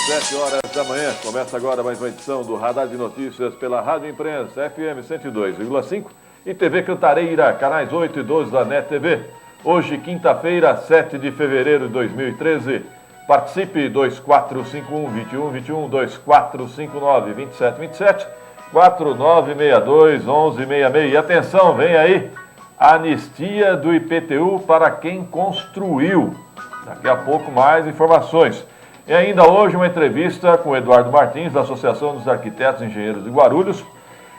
7 horas da manhã. Começa agora mais uma edição do Radar de Notícias pela Rádio Imprensa, FM 102,5 e TV Cantareira, canais 8 e 12 da NET TV. Hoje, quinta-feira, 7 de fevereiro de 2013. Participe 2451-2121, 2459-2727, 4962-1166. E atenção, vem aí, anistia do IPTU para quem construiu. Daqui a pouco mais informações. E ainda hoje uma entrevista com o Eduardo Martins, da Associação dos Arquitetos e Engenheiros de Guarulhos.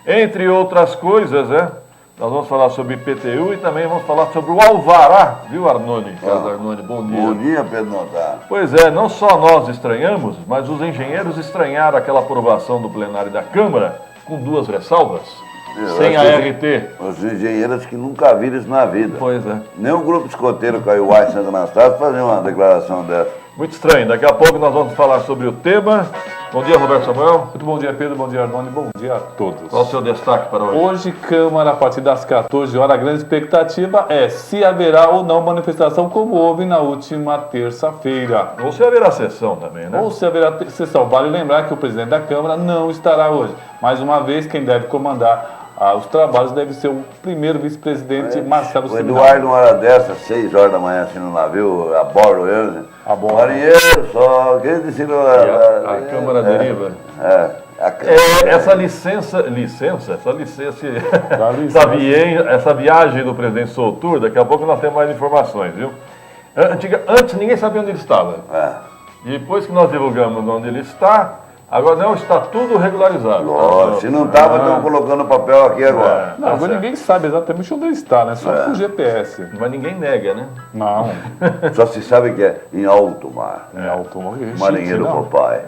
Entre outras coisas, né? Nós vamos falar sobre IPTU e também vamos falar sobre o alvará, viu, Arnone? Arnone, bom dia. Bom dia, Pedro Notar. Pois é, não só nós estranhamos, mas os engenheiros estranharam aquela aprovação do plenário da Câmara com duas ressalvas, sem a RT. Os engenheiros que nunca viram isso na vida. Pois é. Nem o grupo escoteiro Caiuá em Santo Anastácio fazer uma declaração dessa. Muito estranho. Daqui a pouco nós vamos falar sobre o tema. Bom dia, Roberto Samuel. Muito bom dia, Pedro. Bom dia, Arnone. Bom dia a todos. Qual o seu destaque para hoje? Hoje, Câmara, a partir das 14 horas, a grande expectativa é se haverá ou não manifestação, como houve na última terça-feira. Ou se haverá sessão também, né? Ou se haverá sessão. Vale lembrar que o presidente da Câmara não estará hoje. Mais uma vez, quem deve comandar os trabalhos deve ser o primeiro vice-presidente, Marcelo Seminari. O Eduardo, uma hora dessa, 6 horas da manhã, assim no navio, a bordo, marinheiro, só quem disse a Câmara deriva. Essa essa viagem do presidente Soutur, daqui a pouco nós temos mais informações, viu? Antes ninguém sabia onde ele estava. Depois que nós divulgamos onde ele está, agora não, está tudo regularizado. Nossa, se não estava, estão colocando o papel aqui agora. Não, agora ninguém sabe exatamente onde ele está, né? Só com o GPS. Mas ninguém nega, né? Não. Só se sabe que é em alto mar. Em alto mar. Marinheiro Popeye.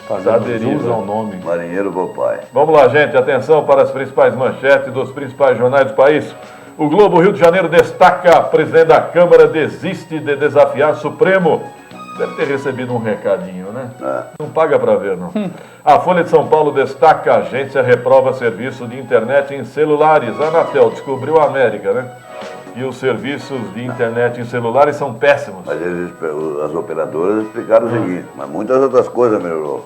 Fazendo jus ao nome. Marinheiro Popeye. Vamos lá, gente. Atenção para as principais manchetes dos principais jornais do país. O Globo Rio de Janeiro destaca: presidente da Câmara desiste de desafiar Supremo. Deve ter recebido um recadinho, né? Não paga para ver, não. A Folha de São Paulo destaca: a agência reprova serviço de internet em celulares. A Anatel descobriu a América, né? E os serviços de internet em celulares são péssimos. Mas as operadoras explicaram o seguinte, mas muitas outras coisas melhorou.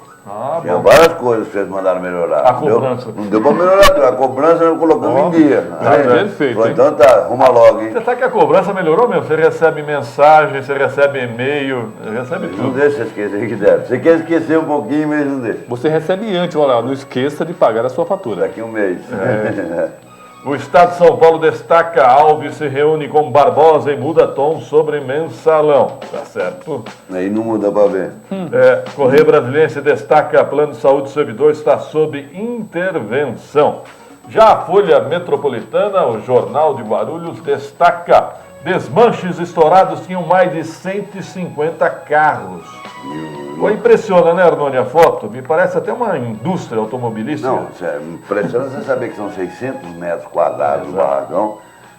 Tinha bom. várias coisas que vocês mandaram melhorar. A cobrança. Não deu para melhorar, a cobrança não colocamos em dia. Perfeito. Então tá, arruma logo, hein? Você sabe que a cobrança melhorou mesmo? Você recebe mensagem, você recebe e-mail, recebe tudo. Não deixa você esquecer que deve. Você quer esquecer um pouquinho, mas não deixa. Você recebe antes, olha, não esqueça de pagar a sua fatura. Daqui um mês. O Estado de São Paulo destaca: Alves se reúne com Barbosa e muda tom sobre mensalão. Tá certo? Aí não muda para ver. Correio Brasiliense destaca: plano de saúde do servidor está sob intervenção. Já a Folha Metropolitana, o Jornal de Guarulhos, destaca: desmanches estourados tinham mais de 150 carros. Foi impressiona, né, Arnone, a foto? Me parece até uma indústria automobilística. Não, impressionante você saber que são 600 metros quadrados o barracão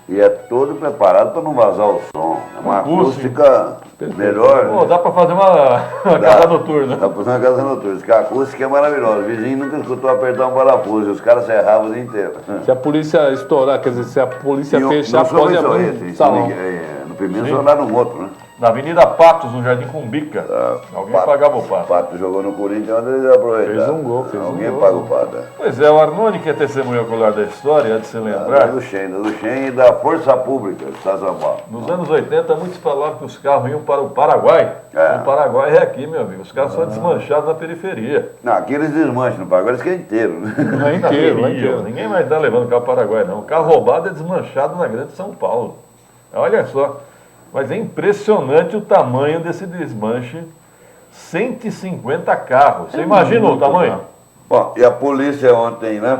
e é todo preparado para não vazar o som. É uma acústica melhor. Pô, dá para fazer uma casa noturna. Dá para fazer uma casa noturna. Diz que a acústica é maravilhosa. O vizinho nunca escutou apertar um parafuso e os caras serravam o dia inteiro. Se a polícia estourar, quer dizer, se a polícia fechar, não pode abrir um salão. No primeiro estouraram um outro, né? Na Avenida Patos, no Jardim Cumbica. Alguém pagava o pato. O Pato jogou no Corinthians, onde eles aproveitaram. Fez um gol, Alguém paga o pato. Pois é, o Arnone, que é testemunho ocular da história, de se lembrar. Do Xen e da Força Pública do Estado de São Paulo. Nos anos 80, muitos falavam que os carros iam para o Paraguai. O Paraguai é aqui, meu amigo. Os carros são desmanchados na periferia. Não, aqui eles desmancham no Paraguai, eles querem inteiro. É inteiro. Ninguém mais está levando o carro para o Paraguai, não. O carro roubado é desmanchado na Grande São Paulo. Olha só. Mas é impressionante o tamanho desse desmanche. 150 carros. Você imagina o tamanho? Bom, e a polícia ontem, né,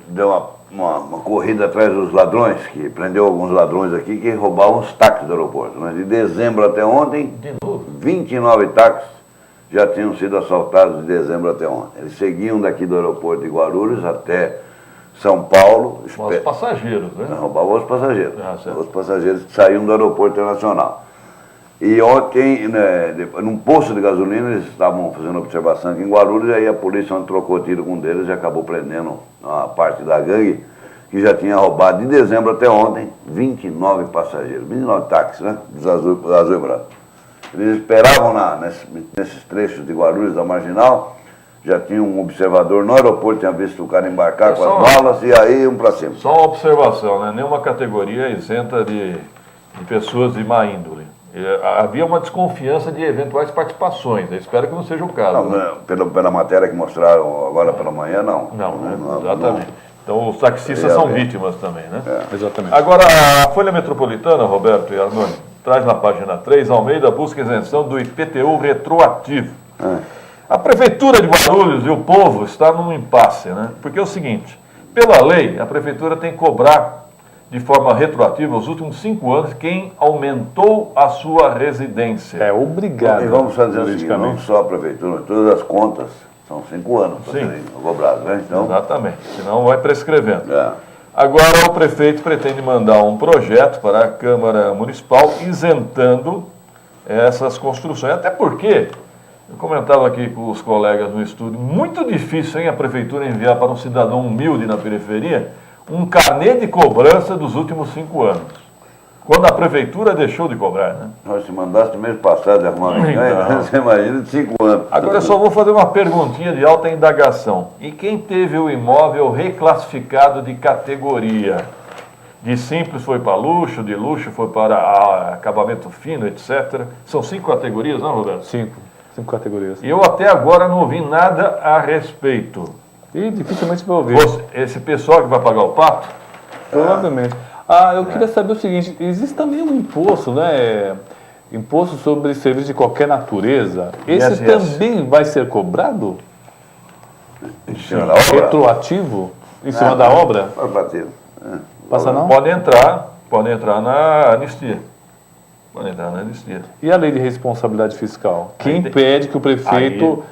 deu uma corrida atrás dos ladrões, que prendeu alguns ladrões aqui que roubavam os táxis do aeroporto. Né? De dezembro até ontem, 29 táxis já tinham sido assaltados de dezembro até ontem. Eles seguiam daqui do aeroporto de Guarulhos até São Paulo. Os passageiros, né? Roubavam os passageiros. Certo. Os passageiros que saíam do aeroporto internacional. E ontem, num posto de gasolina, eles estavam fazendo observação aqui em Guarulhos, e aí a polícia trocou tiro com um deles e acabou prendendo uma parte da gangue, que já tinha roubado de dezembro até ontem 29 passageiros, 29 táxis, né? Dos azul e branco. Eles esperavam nesses trechos de Guarulhos, da Marginal, já tinha um observador no aeroporto, tinha visto o cara embarcar com as malas e aí iam para cima. Só uma observação, né? Nenhuma categoria é isenta de pessoas de má índole. Havia uma desconfiança de eventuais participações. Eu espero que não seja o caso. Não, né? Pela matéria que mostraram agora pela manhã, não. Não, exatamente. Então os taxistas são vítimas também, né? Exatamente. Agora, a Folha Metropolitana, Roberto e Arnone, traz na página 3, Almeida busca isenção do IPTU retroativo. A Prefeitura de Guarulhos e o povo está num impasse, né? Porque é o seguinte, pela lei, a Prefeitura tem que cobrar de forma retroativa os últimos 5 anos quem aumentou a sua residência. É obrigado. E vamos fazer o seguinte, não só a Prefeitura, todas as contas, são 5 anos para serem cobrados, né? Então, exatamente, senão vai prescrevendo. Agora o prefeito pretende mandar um projeto para a Câmara Municipal isentando essas construções. Até porque, eu comentava aqui com os colegas no estúdio, muito difícil, hein, a Prefeitura enviar para um cidadão humilde na periferia um carnê de cobrança dos últimos 5 anos. Quando a Prefeitura deixou de cobrar, né? Nós se mandasse no mês passado de arrumar você imagina de 5 anos. Agora eu só vou fazer uma perguntinha de alta indagação. E quem teve o imóvel reclassificado de categoria? De simples foi para luxo, de luxo foi para acabamento fino, etc. São 5 categorias, não, Roberto? 5 categorias. E eu até agora não ouvi nada a respeito. E dificilmente vai ouvir. Esse pessoal que vai pagar o pato? Provavelmente. Eu queria saber o seguinte, existe também um imposto, né? Imposto sobre serviços de qualquer natureza. Esse também vai ser cobrado? Em cima da obra? Retroativo? Em cima da obra? Pode bater. Passa não? Pode entrar na anistia. Pode entrar na anistia. E a lei de responsabilidade fiscal? Que impede que o prefeito...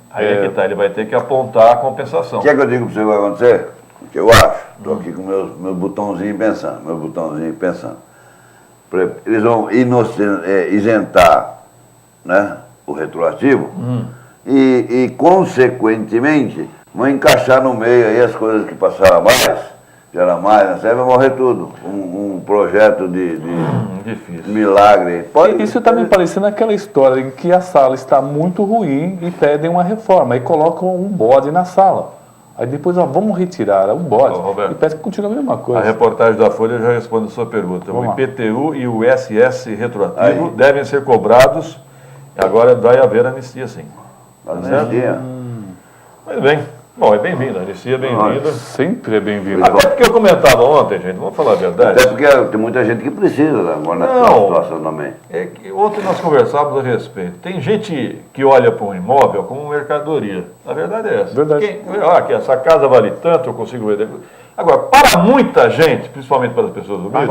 Aí é que tá, ele vai ter que apontar a compensação. Quer que eu diga para você o que vai acontecer? O que eu acho? Estou aqui com meus botãozinhos pensando. Eles vão isentar, né, o retroativo e, consequentemente, vão encaixar no meio aí as coisas que passaram a mais, vai morrer tudo. Um projeto de milagre. Isso está me parecendo aquela história em que a sala está muito ruim e pedem uma reforma. Aí colocam um bode na sala. Aí depois, vamos retirar o bode. Roberto, e parece que continua a mesma coisa. A reportagem da Folha já responde a sua pergunta. O IPTU e o ISS retroativo devem ser cobrados. Agora vai haver anistia, sim. Anistia? Muito bem. Bom, é bem-vindo, a anistia é bem-vinda. Sempre é bem-vindo. Até porque eu comentava ontem, gente, vamos falar a verdade. Até porque tem muita gente que precisa agora nessa situação também. É que ontem nós conversávamos a respeito. Tem gente que olha para um imóvel como mercadoria. A verdade é essa. Verdade. Que essa casa vale tanto, eu consigo vender. Agora, para muita gente, principalmente para as pessoas humildes,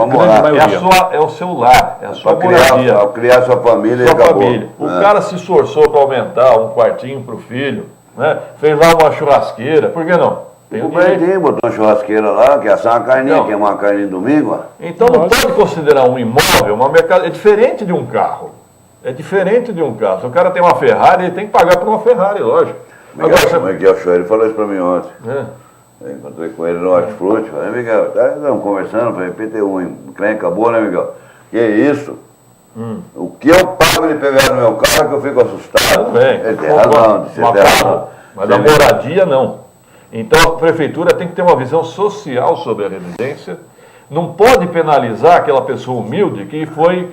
é o seu lar, é a sua moradia. Criar sua família e acabou. O cara se esforçou para aumentar um quartinho para o filho, né? Fez lá uma churrasqueira, por que não? Botou uma churrasqueira lá, quer assar uma carninha, quer uma carninha domingo. Então não pode considerar um imóvel uma mercadoria. É diferente de um carro. É diferente de um carro. Se o cara tem uma Ferrari, ele tem que pagar por uma Ferrari, lógico. Miguel Schoer falou isso para mim ontem. Eu encontrei com ele no Hortifruti. Falei, Miguel, estamos conversando, falei, PT1, acabou, né, Miguel? Que isso? O que eu pago ele pegar no meu carro que eu fico assustado. Tudo bem. Ele tem razão, mas a moradia não. Então a prefeitura tem que ter uma visão social sobre a residência. Não pode penalizar aquela pessoa humilde que foi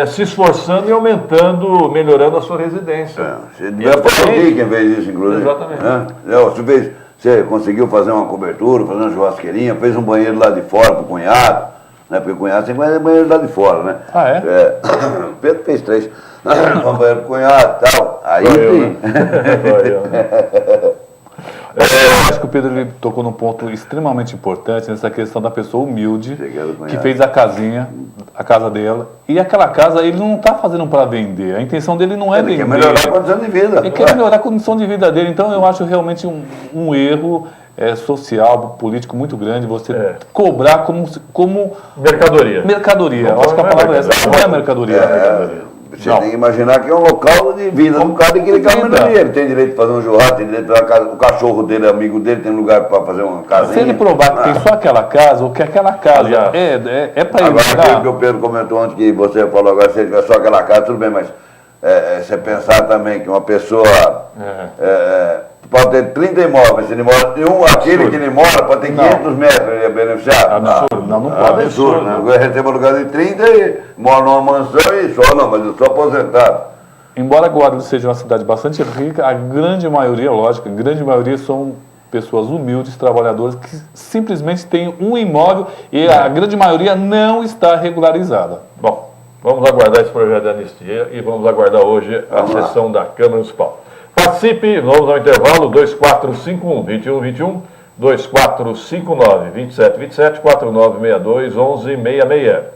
se esforçando e aumentando, melhorando a sua residência. Você deve aplaudir quem fez isso, inclusive. Exatamente. Você conseguiu fazer uma cobertura, fazer uma churrasqueirinha, fez um banheiro lá de fora para o cunhado, né? Porque o cunhado tem que fazer banheiro lá de fora, né? O Pedro fez 3. Um banheiro para o cunhado e tal. Aí sim. Eu acho que o Pedro ele tocou num ponto extremamente importante nessa questão da pessoa humilde que fez a casa dela. E aquela casa ele não está fazendo para vender. A intenção dele não é vender. Ele quer melhorar a condição de vida. Ele quer melhorar a condição de vida dele. Então eu acho realmente um erro social, político muito grande você cobrar como mercadoria. Eu acho que a palavra é essa. Não é mercadoria. Você tem que imaginar que é um local de vida do cara que ele quer uma melhoria. Ele tem direito de fazer um churrasco, tem direito de fazer o cachorro dele, amigo dele, tem lugar para fazer uma casinha. Se ele provar que tem só aquela casa, ou que aquela casa é para ele. Agora, aquilo que o Pedro comentou antes, que você falou agora, se ele tiver só aquela casa, tudo bem, mas você pensar também que uma pessoa pode ter 30 imóveis, se ele mora em um, aquele que ele mora pode ter 500 metros, ele é beneficiado. Absurdo, não pode. Absurdo, né? Eu recebo um lugar de 30 e moro numa mansão e só, não, mas eu sou aposentado. Embora Guarulhos seja uma cidade bastante rica, a grande maioria, lógico, a grande maioria são pessoas humildes, trabalhadores, que simplesmente têm um imóvel e a grande maioria não está regularizada. Bom, vamos aguardar esse projeto de anistia e vamos aguardar hoje a sessão da Câmara Municipal. Participe, vamos ao intervalo, 2451-2121, 2459-2727, 4962-1166.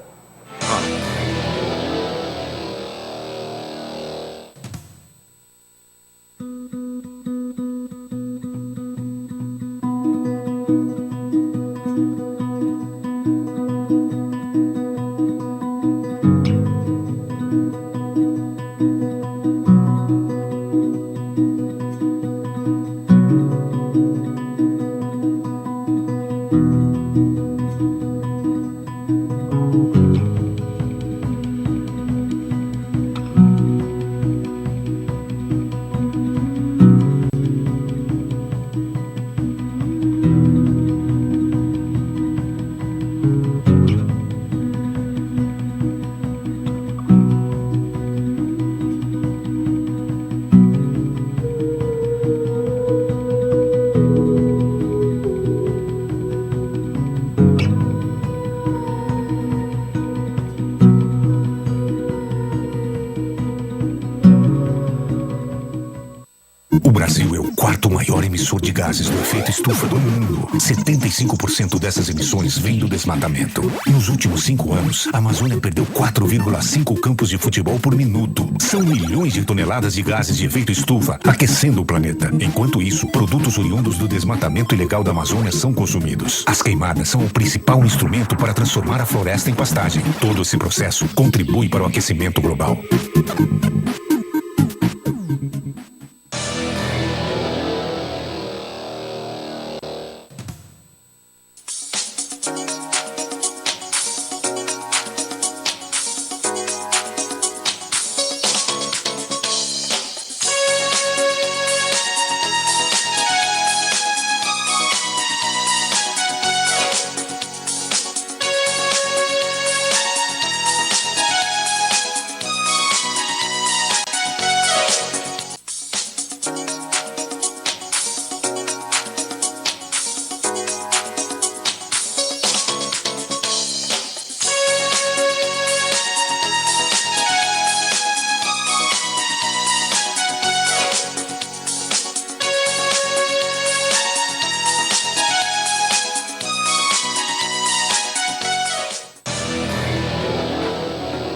O Brasil é o quarto maior emissor de gases do efeito estufa do mundo. 75% dessas emissões vêm do desmatamento. Nos últimos 5 anos, a Amazônia perdeu 4,5 campos de futebol por minuto. São milhões de toneladas de gases de efeito estufa aquecendo o planeta. Enquanto isso, produtos oriundos do desmatamento ilegal da Amazônia são consumidos. As queimadas são o principal instrumento para transformar a floresta em pastagem. Todo esse processo contribui para o aquecimento global.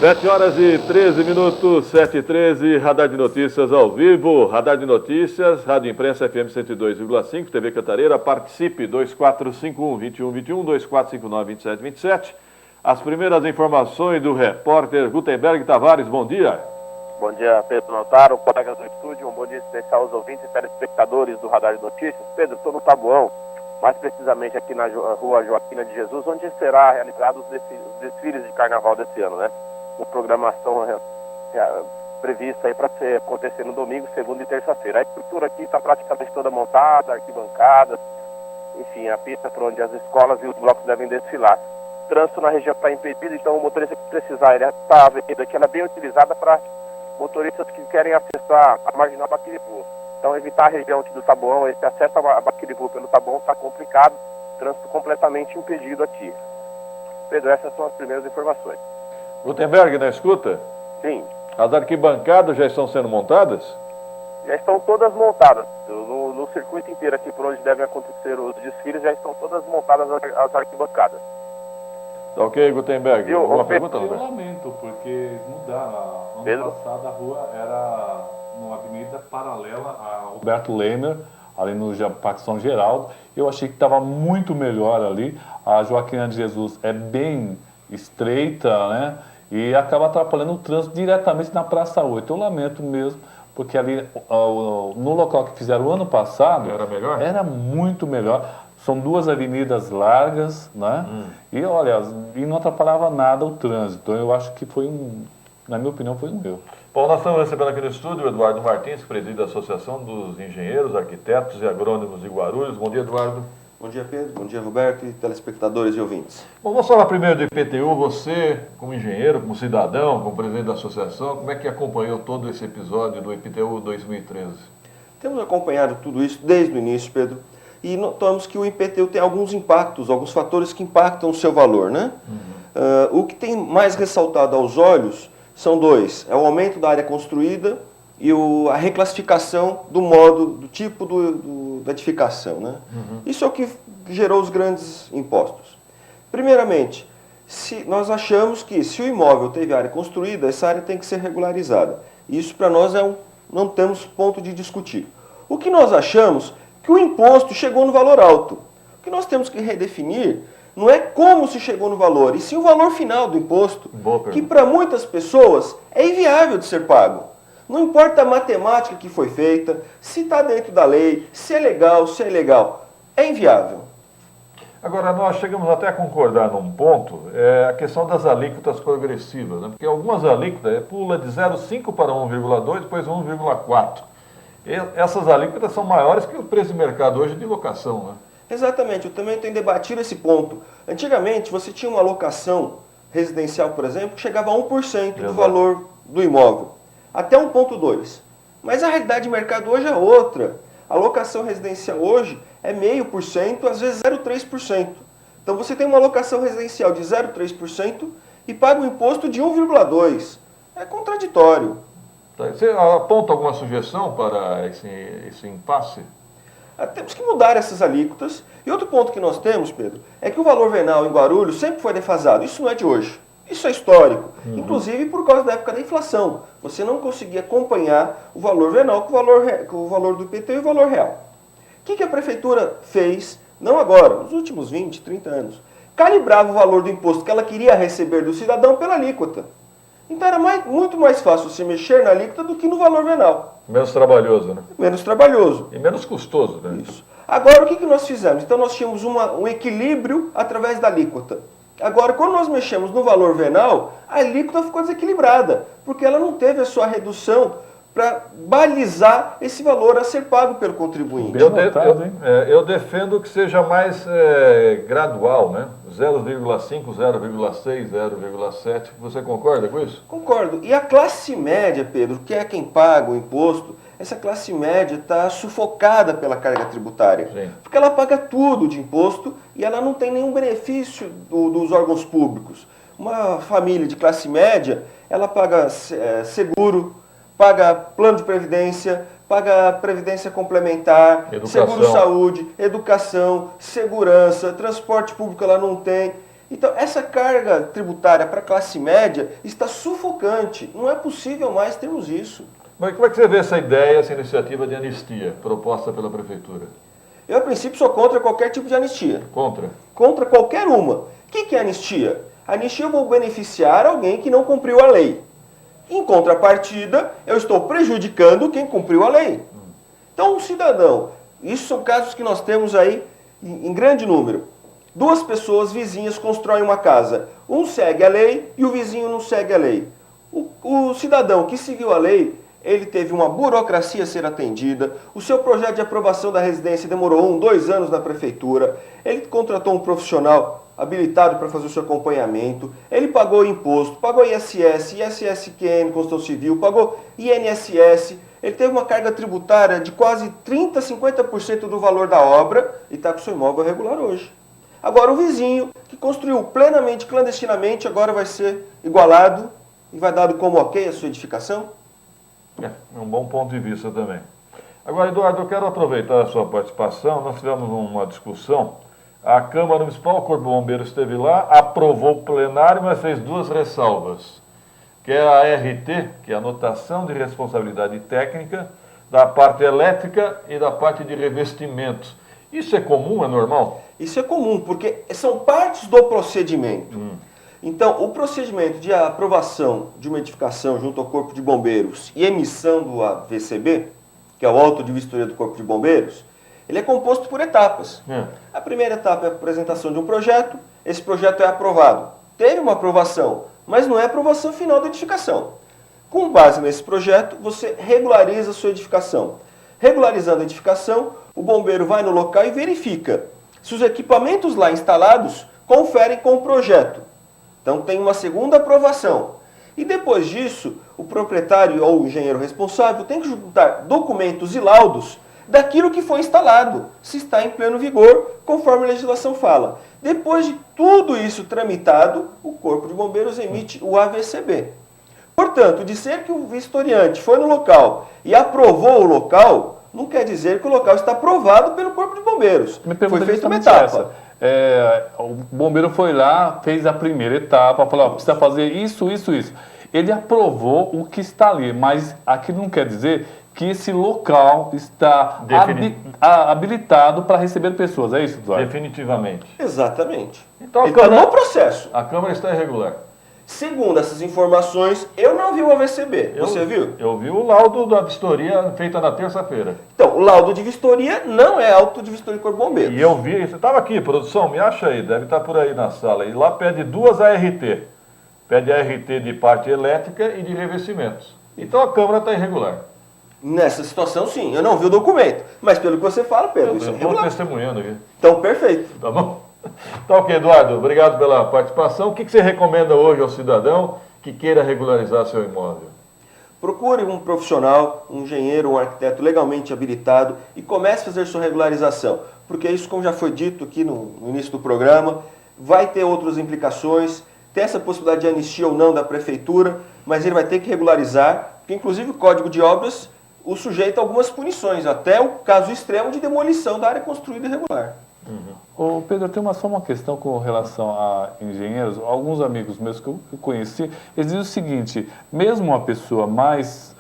Sete horas e 13 minutos, 7h13, Radar de Notícias ao vivo, Radar de Notícias, Rádio Imprensa FM 102,5, TV Cantareira, participe, 2451-2121, 2459-2727. As primeiras informações do repórter Gutenberg Tavares, bom dia. Bom dia, Pedro Notaro, colegas do estúdio, um bom dia especial aos ouvintes e telespectadores do Radar de Notícias. Pedro, estou no Taboão, mais precisamente aqui na rua Joaquina de Jesus, onde será realizado os desfiles de carnaval desse ano, né? Uma programação prevista aí para acontecer no domingo, segunda e terça-feira. A estrutura aqui está praticamente toda montada, arquibancadas, enfim, a pista por onde as escolas e os blocos devem desfilar. O trânsito na região está impedido, então o motorista que precisar, ele está a avenida aqui, ela é bem utilizada para motoristas que querem acessar a Marginal Baquiribu. Então evitar a região aqui do Taboão, esse acesso a Baquiribu pelo Taboão está complicado, trânsito completamente impedido aqui. Pedro, essas são as primeiras informações. Gutenberg, na escuta? Sim. As arquibancadas já estão sendo montadas? Já estão todas montadas. No circuito inteiro aqui por onde devem acontecer os desfiles, já estão todas montadas as arquibancadas. Tá ok, Gutenberg? Alguma pergunta? Eu lamento, porque mudaram. Ano passado a rua era numa avenida paralela a Roberto Lehmer, ali no Parque São Geraldo. Eu achei que estava muito melhor ali. A Joaquina de Jesus é bem estreita, né? E acaba atrapalhando o trânsito diretamente na Praça 8. Eu lamento mesmo, porque ali no local que fizeram o ano passado era melhor? Era muito melhor. São duas avenidas largas, né? E olha, e não atrapalhava nada o trânsito. Então eu acho que foi Na minha opinião, foi um erro. Bom, nós estamos recebendo aqui no estúdio o Eduardo Martins, que preside a Associação dos Engenheiros, Arquitetos e Agrônomos de Guarulhos. Bom dia, Eduardo. Bom dia, Pedro. Bom dia, Roberto e telespectadores e ouvintes. Bom, vamos falar primeiro do IPTU. Você, como engenheiro, como cidadão, como presidente da associação, como é que acompanhou todo esse episódio do IPTU 2013? Temos acompanhado tudo isso desde o início, Pedro, e notamos que o IPTU tem alguns impactos, alguns fatores que impactam o seu valor, né? O que tem mais ressaltado aos olhos são dois. É o aumento da área construída e a reclassificação do tipo da edificação, né? Isso é o que gerou os grandes impostos. Primeiramente, nós achamos que se o imóvel teve área construída, essa área tem que ser regularizada. Isso para nós não temos ponto de discutir. O que nós achamos que o imposto chegou no valor alto. O que nós temos que redefinir não é como se chegou no valor, e sim o valor final do imposto, que para muitas pessoas é inviável de ser pago. Não importa a matemática que foi feita, se está dentro da lei, se é legal, se é ilegal, é inviável. Agora, nós chegamos até a concordar num ponto, a questão das alíquotas progressivas, né? Porque algumas alíquotas pula de 0,5 para 1,2, depois 1,4. Essas alíquotas são maiores que o preço de mercado hoje de locação, né? Exatamente, eu também tenho debatido esse ponto. Antigamente, você tinha uma locação residencial, por exemplo, que chegava a 1% do valor do imóvel, até 1,2%. Mas a realidade de mercado hoje é outra. A locação residencial hoje é 0,5%, às vezes 0,3%. Então você tem uma locação residencial de 0,3% e paga um imposto de 1,2%. É contraditório. Você aponta alguma sugestão para esse impasse? Temos que mudar essas alíquotas. E outro ponto que nós temos, Pedro, é que o valor venal em Guarulhos sempre foi defasado. Isso não é de hoje. Isso é histórico. Inclusive por causa da época da inflação. Você não conseguia acompanhar o valor venal com o valor do IPTU e o valor real. O que a prefeitura fez, não agora, nos últimos 20, 30 anos? Calibrava o valor do imposto que ela queria receber do cidadão pela alíquota. Então era muito mais fácil se mexer na alíquota do que no valor venal. Menos trabalhoso, né? Menos trabalhoso. E menos custoso, né? Isso. Agora, o que nós fizemos? Então, nós tínhamos um equilíbrio através da alíquota. Agora, quando nós mexemos no valor venal, a alíquota ficou desequilibrada, porque ela não teve a sua redução para balizar esse valor a ser pago pelo contribuinte. Eu defendo que seja mais gradual, né? 0,5, 0,6, 0,7. Você concorda com isso? Concordo. E a classe média, Pedro, que é quem paga o imposto, essa classe média está sufocada pela carga tributária. Sim. Porque ela paga tudo de imposto e ela não tem nenhum benefício dos órgãos públicos. Uma família de classe média, ela paga seguro, paga plano de previdência, paga previdência complementar, seguro-saúde, educação, segurança, transporte público ela não tem. Então, essa carga tributária para a classe média está sufocante. Não é possível mais termos isso. Mas como é que você vê essa ideia, essa iniciativa de anistia proposta pela Prefeitura? Eu, a princípio, sou contra qualquer tipo de anistia. Contra? Contra qualquer uma. O que é anistia? Anistia eu vou beneficiar alguém que não cumpriu a lei. Em contrapartida, eu estou prejudicando quem cumpriu a lei. Então, um cidadão, isso são casos que nós temos aí em grande número. Duas pessoas vizinhas constroem uma casa. Um segue a lei e o vizinho não segue a lei. O cidadão que seguiu a lei, ele teve uma burocracia a ser atendida, o seu projeto de aprovação da residência demorou 2 anos na prefeitura, ele contratou um profissional habilitado para fazer o seu acompanhamento, ele pagou imposto, pagou ISS, ISSQN, Construção Civil, pagou INSS, ele teve uma carga tributária de quase 30%, 50% do valor da obra e está com o seu imóvel regular hoje. Agora o vizinho, que construiu plenamente, clandestinamente, agora vai ser igualado e vai dado como ok a sua edificação? É um bom ponto de vista também. Agora, Eduardo, eu quero aproveitar a sua participação. Nós tivemos uma discussão. A Câmara Municipal, o Corpo de Bombeiros esteve lá, aprovou o plenário, mas fez 2 ressalvas. Que é a RT, que é a Anotação de Responsabilidade Técnica, da parte elétrica e da parte de revestimentos. Isso é comum, é normal? Isso é comum, porque são partes do procedimento. Então, o procedimento de aprovação de uma edificação junto ao Corpo de Bombeiros e emissão do AVCB, que é o auto de vistoria do Corpo de Bombeiros, ele é composto por etapas. A primeira etapa é a apresentação de um projeto, esse projeto é aprovado. Teve uma aprovação, mas não é aprovação final da edificação. Com base nesse projeto, você regulariza a sua edificação. Regularizando a edificação, o bombeiro vai no local e verifica se os equipamentos lá instalados conferem com o projeto. Então tem uma segunda aprovação. E depois disso, o proprietário ou o engenheiro responsável tem que juntar documentos e laudos daquilo que foi instalado, se está em pleno vigor, conforme a legislação fala. Depois de tudo isso tramitado, o Corpo de Bombeiros emite o AVCB. Portanto, dizer que o vistoriante foi no local e aprovou o local, não quer dizer que o local está aprovado pelo Corpo de Bombeiros. Foi feita uma etapa. O bombeiro foi lá, fez a primeira etapa, falou, precisa fazer isso, isso, isso. Ele aprovou o que está ali, mas aquilo não quer dizer que esse local está habilitado para receber pessoas. É isso, Eduardo? Definitivamente. Exatamente. Então, ele está no processo. A Câmara está irregular. Segundo essas informações, eu não vi o AVCB. Você viu? Eu vi o laudo da vistoria feita na terça-feira. Então, o laudo de vistoria não é auto de vistoria do Corpo de Bombeiros. E eu vi, você estava aqui, produção, me acha aí, deve estar por aí na sala. E lá pede 2 ART. Pede ART de parte elétrica e de revestimentos. Então a Câmara está irregular. Nessa situação, sim. Eu não vi o documento. Mas pelo que você fala, Pedro, isso é Eu estou irregular. testemunhando aqui. Então, perfeito. Tá bom? Tá ok, Eduardo. Obrigado pela participação. O que você recomenda hoje ao cidadão que queira regularizar seu imóvel? Procure um profissional, um engenheiro, um arquiteto legalmente habilitado e comece a fazer sua regularização. Porque isso, como já foi dito aqui no início do programa, vai ter outras implicações, tem essa possibilidade de anistia ou não da prefeitura, mas ele vai ter que regularizar, porque inclusive o Código de Obras o sujeita a algumas punições, até o caso extremo de demolição da área construída irregular. Ô Pedro, tem só uma questão com relação a engenheiros. Alguns amigos meus que eu conheci, eles dizem o seguinte, mesmo uma pessoa mais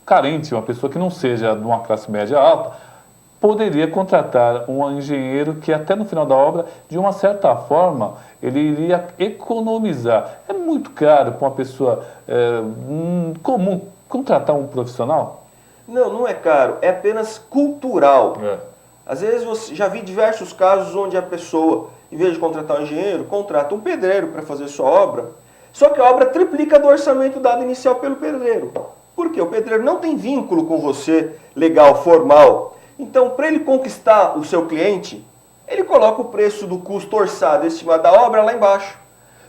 carente, uma pessoa que não seja de uma classe média alta, poderia contratar um engenheiro que até no final da obra, de uma certa forma, ele iria economizar. É muito caro para uma pessoa comum contratar um profissional? Não, não é caro, é apenas cultural. Às vezes você já vi diversos casos onde a pessoa, em vez de contratar um engenheiro, contrata um pedreiro para fazer sua obra. Só que a obra triplica do orçamento dado inicial pelo pedreiro. Por quê? O pedreiro não tem vínculo com você legal, formal. Então, para ele conquistar o seu cliente, ele coloca o preço do custo orçado estimado da obra lá embaixo.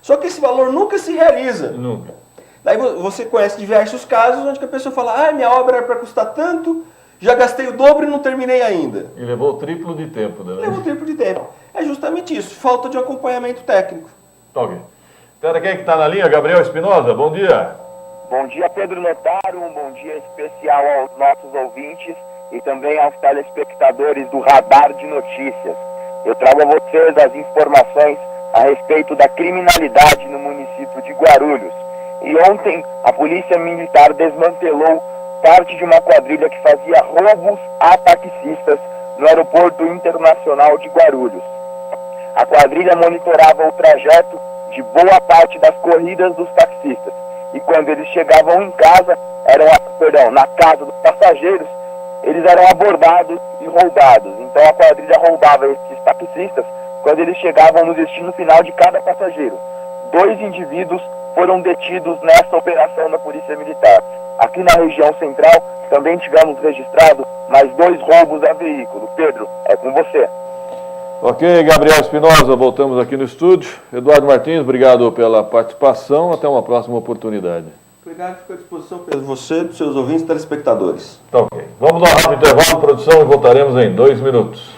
Só que esse valor nunca se realiza. Nunca. Daí você conhece diversos casos onde a pessoa fala, minha obra era para custar tanto, já gastei o dobro e não terminei ainda. E levou o triplo de tempo, né? Levou o triplo de tempo. É justamente isso, falta de um acompanhamento técnico. Tá ok. Espera, quem é que está na linha? Gabriel Espinosa, bom dia. Bom dia, Pedro Notaro, um bom dia especial aos nossos ouvintes e também aos telespectadores do Radar de Notícias. Eu trago a vocês as informações a respeito da criminalidade no município de Guarulhos. E ontem a Polícia Militar desmantelou parte de uma quadrilha que fazia roubos a taxistas no Aeroporto Internacional de Guarulhos. A quadrilha monitorava o trajeto de boa parte das corridas dos taxistas. E quando eles chegavam em casa, na casa dos passageiros, eles eram abordados e roubados. Então a quadrilha roubava esses taxistas quando eles chegavam no destino final de cada passageiro. 2 indivíduos foram detidos nessa operação da Polícia Militar. Aqui na região central também tivemos registrado mais 2 roubos a veículo. Pedro, é com você. Ok, Gabriel Espinosa, voltamos aqui no estúdio. Eduardo Martins, obrigado pela participação. Até uma próxima oportunidade. Obrigado, fico à disposição, Pedro, você, dos seus ouvintes e telespectadores. Tá ok. Vamos dar um rápido intervalo, produção, e voltaremos em 2 minutos.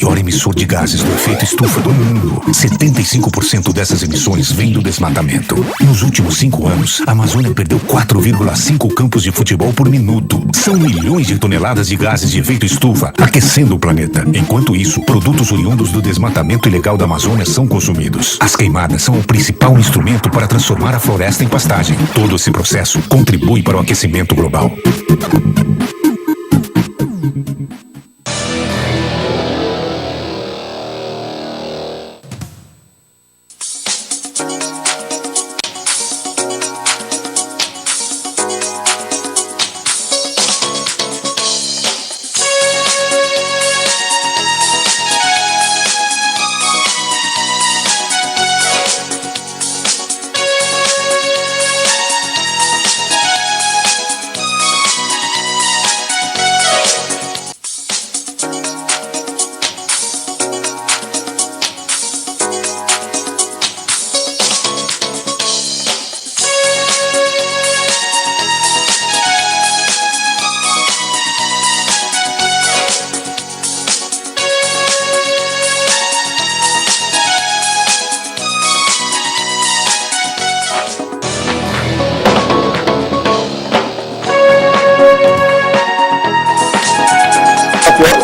maior emissor de gases do efeito estufa do mundo. 75% dessas emissões vêm do desmatamento. Nos últimos 5 anos, a Amazônia perdeu 4,5 campos de futebol por minuto. São milhões de toneladas de gases de efeito estufa aquecendo o planeta. Enquanto isso, produtos oriundos do desmatamento ilegal da Amazônia são consumidos. As queimadas são o principal instrumento para transformar a floresta em pastagem. Todo esse processo contribui para o aquecimento global.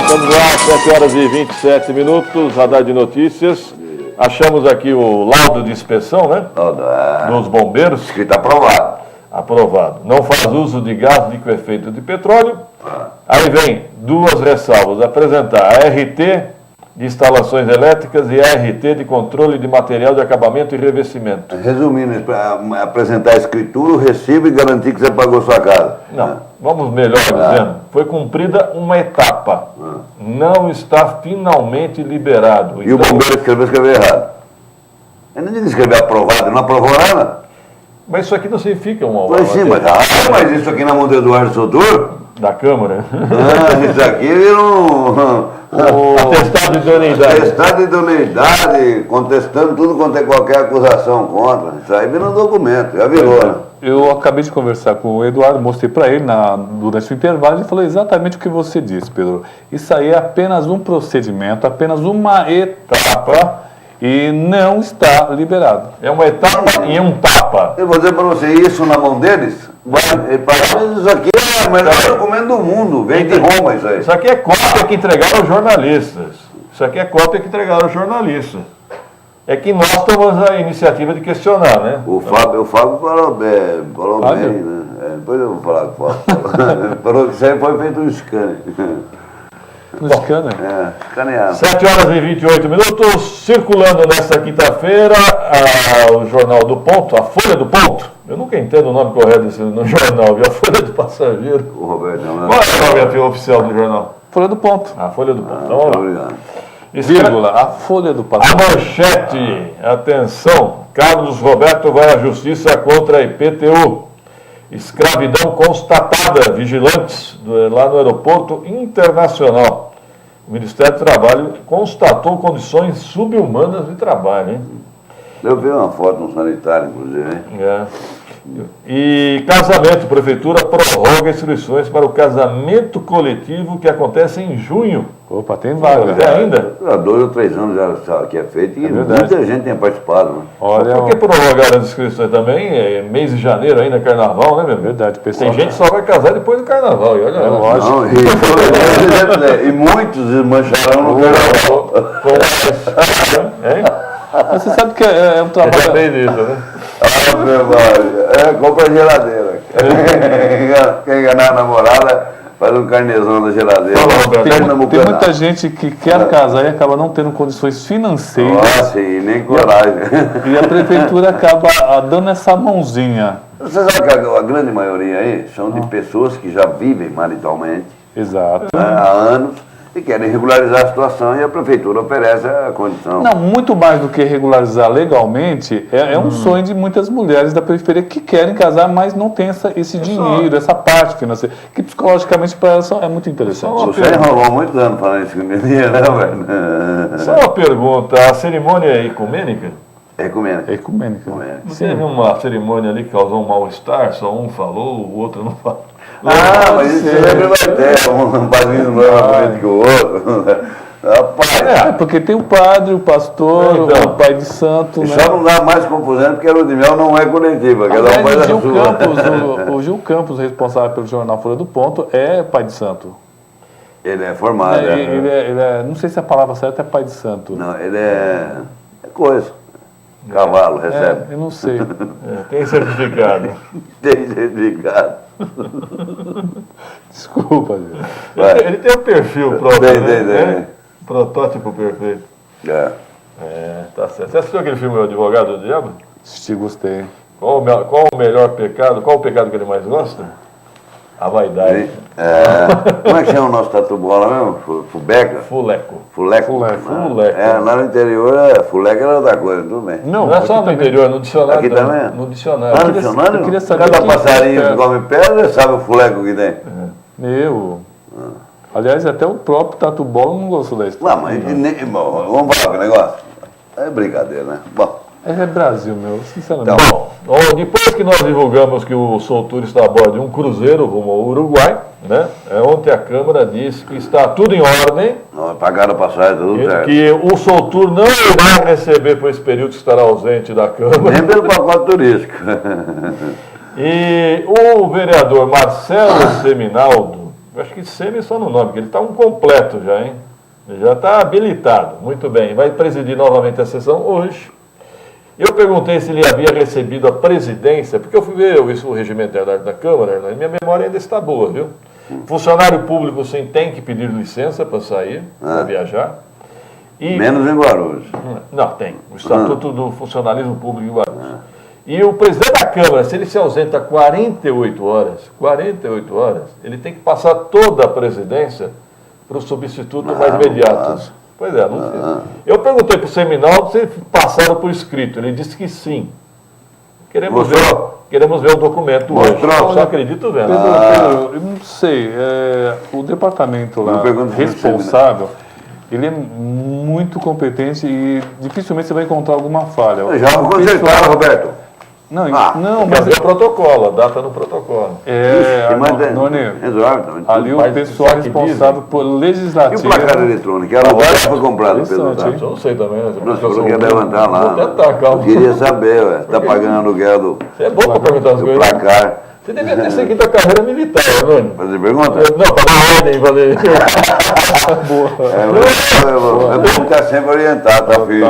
Estamos lá, 7 horas e 27 minutos, Radar de Notícias. Achamos aqui o laudo de inspeção, né? Dos bombeiros. Escrito aprovado. Aprovado. Não faz uso de gás liquefeito de petróleo. Aí vem duas ressalvas. Apresentar a RT de instalações elétricas e a RT de controle de material de acabamento e revestimento. Resumindo, apresentar a escritura, o recibo e garantir que você pagou sua casa. Não, vamos melhor dizendo. Foi cumprida uma etapa. Não está finalmente liberado. E o bombeiro escreveu errado. Ele não escreveu aprovado, não aprovou nada. Mas isso aqui não significa uma... Mas sim, mas isso aqui na mão do Eduardo Soutor... Da Câmara. Isso aqui vira atestado de idoneidade. Atestado de idoneidade, contestando tudo quanto é qualquer acusação contra. Isso aí vira um documento, já virou, né? Eu acabei de conversar com o Eduardo, mostrei para ele durante o intervalo, ele falou exatamente o que você disse, Pedro. Isso aí é apenas um procedimento, apenas uma etapa e não está liberado. É uma etapa e um tapa. Eu vou dizer para você, isso na mão deles, isso aqui é o melhor documento do mundo, vem de Roma isso aí. Isso aqui é cópia que entregaram aos jornalistas. Isso aqui é cópia que entregaram aos jornalistas. É que nós tomamos a iniciativa de questionar, né? O Fábio falou bem, né? Depois eu vou falar com o Fábio. Falou que isso aí foi feito um scanner. No scanner? Escaneado. 7 horas e 28 minutos, circulando nesta quinta-feira o Jornal do Ponto, a Folha do Ponto. Eu nunca entendo o nome correto desse no jornal, viu? A Folha do Passageiro. O Roberto, não, qual é o nome oficial do jornal? Folha do Ponto. A Folha do Ponto. Então, vamos lá. Obrigado. Vírgula, a Folha do Passageiro. A manchete, atenção, Carlos Roberto vai à justiça contra a IPTU. Escravidão constatada, vigilantes lá no aeroporto internacional. O Ministério do Trabalho constatou condições subhumanas de trabalho, hein? Eu vi uma foto no sanitário, inclusive, hein? É. E casamento, prefeitura prorroga instruções para o casamento coletivo que acontece em junho. Opa, tem vaga. Ainda? Há 2 ou 3 anos já que é feito e muita gente tem participado, né? Olha, por que prorrogar as inscrições também? É mês de janeiro ainda, carnaval, né, meu? Verdade, pessoal. Tem gente que só vai casar depois do carnaval, e olha lá. Lógico. Não, e muitos desmancharão no carnaval. Mas você sabe que é um trabalho... Já fez isso, né? Compra a geladeira. Quer enganar a namorada, faz um carnezão da geladeira. Tem muita gente que quer casar e acaba não tendo condições financeiras. Nossa, e nem coragem. E a prefeitura acaba dando essa mãozinha. Você sabe que a grande maioria aí são de pessoas que já vivem maritalmente. Exato. Há anos. E querem regularizar a situação e a prefeitura oferece a condição. Não, muito mais do que regularizar legalmente, é um sonho de muitas mulheres da periferia que querem casar, mas não tem esse dinheiro, essa parte financeira, que psicologicamente para elas é muito interessante. Você enrolou há muitos anos falando isso comigo, né, velho? Só uma pergunta, a cerimônia é ecumênica? Ecumênica. Ecumênica. Não teve uma cerimônia ali que causou um mal-estar, só um falou, o outro não falou. Mas isso sempre vai ter, um padrinho não é mais bonito que o outro. Rapaz, porque tem o padre, o pastor, Então. o pai de santo, né? só não dá mais confusão porque a lua de mel não é coletiva, cada um faz Aliás, a o Gil sua. Campos, o Gil Campos, responsável pelo jornal Folha do Ponto, é pai de santo. Ele é formado, Ele é, não sei se a palavra certa é pai de santo. Não, ele é coisa. Cavalo, recebe. Eu não sei. Tem certificado. Tem certificado. Desculpa, gente. Vai. Ele tem um perfil próprio, Tem, né? tem. Protótipo perfeito. É. Tá certo. Você assistiu aquele filme O Advogado do Diabo? Assisti, gostei. Qual o melhor pecado? Qual o pecado que ele mais gosta? A vaidade. Como é que chama o nosso tatu bola mesmo? Fubeca? Fuleco. Fuleco. Fuleco. Lá no interior, fuleca era outra coisa, tudo bem. Não é só no interior, no dicionário. Aqui também? No dicionário. Lá no dicionário? eu queria saber Cada quem passarinho é. que come pedra sabe o fuleco que tem. Aliás, até o próprio Tatu Bola não gostou da história. Não, mas bom, vamos falar com o negócio. É brincadeira, né? Bom, É Brasil, meu, sinceramente. Bom, depois que nós divulgamos que o Soltur está a bordo de um cruzeiro rumo ao Uruguai, né? Ontem a Câmara disse que está tudo em ordem, não, pagaram a passagem, tudo certo. que o Soltur não irá receber por esse período que estará ausente da Câmara. Nem pelo pacote turístico. E o vereador Marcelo Seminaldo, eu acho que Semi só no nome, porque ele está um completo já, hein? Ele já está habilitado, muito bem. Vai presidir novamente a sessão hoje. Eu perguntei se ele havia recebido a presidência, porque eu fui ver o regimento da Câmara, né? Minha memória ainda está boa, viu? Funcionário público, sim, tem que pedir licença para sair, para viajar. E, Menos em Guarulhos. não, tem. O Estatuto do Funcionalismo Público em Guarulhos. E o presidente da Câmara, se ele se ausenta 48 horas, ele tem que passar toda a presidência para o substituto mais imediato. Pois é, não fiz. Eu perguntei para o Seminaldo se passaram por escrito. Ele disse que sim. Queremos ver o documento Mostrou? hoje. Só acredito vendo. Pedro, eu não sei, o departamento lá responsável, ele é muito competente e dificilmente você vai encontrar alguma falha. Já vou consertar, Roberto. Não, Mas é o protocolo, a data no protocolo. Noni, ali o Mas pessoal só que responsável por E o legislativo. placar eletrônico? Ela foi comprado pelo Interessante, Estado. Eu não sei também. Né? Nós falou que ia levantar lá. Vou tentar, calma. Eu queria saber, ué. Está pagando aluguel do Você é bom para perguntar as coisas. placar. Você devia ter seguido a carreira militar, Antônio. Fazer pergunta? Não, para dar ordem, falei. É bom ficar sempre orientado, tá, filho?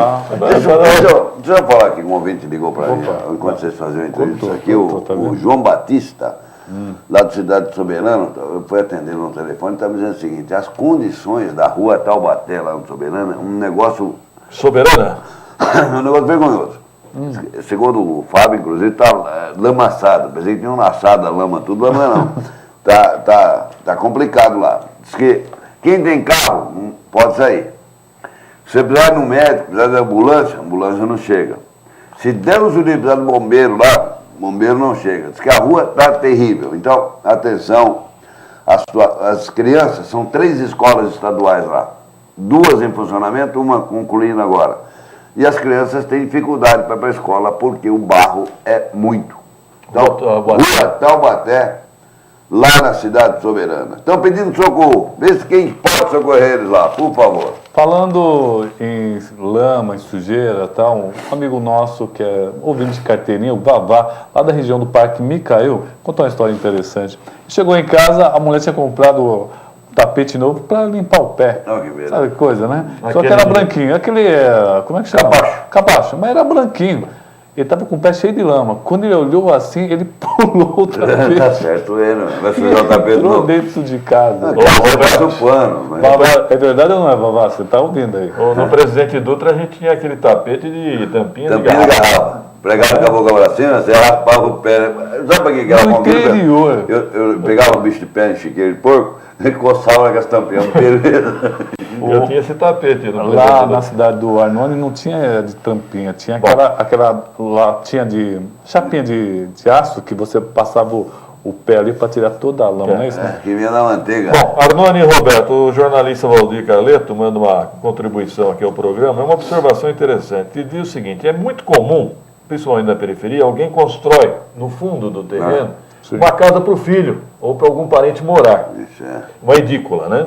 Deixa eu falar aqui, um ouvinte ligou para mim, enquanto vocês faziam a entrevista aqui, o João Batista, lá da cidade de Soberano, eu fui atender no telefone e estava dizendo o seguinte: as condições da rua Taubaté, lá no Soberano, é um negócio Soberana? um negócio vergonhoso. Segundo o Fábio, inclusive, está lamaçado. Pensei que tinha uma assada, lama, tudo, mas não. Tá complicado lá. Diz que quem tem carro não pode sair. Se você precisar ir no médico, precisar de ambulância, a ambulância não chega. Se Deus o livre, precisar de bombeiro lá, bombeiro não chega. Diz que a rua está terrível. Então, atenção, as crianças, são 3 escolas estaduais lá. 2 em funcionamento, uma concluindo agora. E as crianças têm dificuldade para ir para a escola porque o barro é muito. Então, rua Taubaté, lá na cidade de Soberana. Estão pedindo socorro. Vê se quem pode socorrer eles lá, por favor. Falando em lama, em sujeira, tá, um amigo nosso que é ouvinte de carteirinha, o Vavá, lá da região do Parque Micael, contou uma história interessante. Chegou em casa, a mulher tinha comprado tapete novo para limpar o pé. Oh, que beleza. Sabe que coisa, né? Só que era branquinho. Aquele, como é que chama? Capacho. Mas era branquinho. Ele estava com o pé cheio de lama. Quando ele olhou assim, ele pulou o tapete. Tá certo ele, vai sujar o tapete Entrou novo. dentro de casa. O pano. Mas... Vavá, é verdade ou não é, Vavá? Você está ouvindo aí? No Presidente Dutra a gente tinha aquele tapete de tampinha de Tampinha de garrafa. garrafa. Pregava com a boca pra cima, você raspava o pé. Sabe para que era No uma coisa? interior. Eu pegava um bicho de pé em chiqueiro de porco e coçava com as tampinhas. Beleza. Eu tinha esse tapete. No Lá Presidente na cidade do Arnone não tinha de tampinha, tinha aquela latinha de chapinha de aço que você passava o pé ali para tirar toda a lama, não é isso? Né? Que vinha da manteiga. Bom, Arnone e Roberto, o jornalista Valdir Carleto manda uma contribuição aqui ao programa, é uma observação interessante. Ele diz o seguinte: é muito comum, principalmente na periferia, alguém constrói no fundo do terreno uma casa para o filho ou para algum parente morar. Isso é. Uma edícula, né?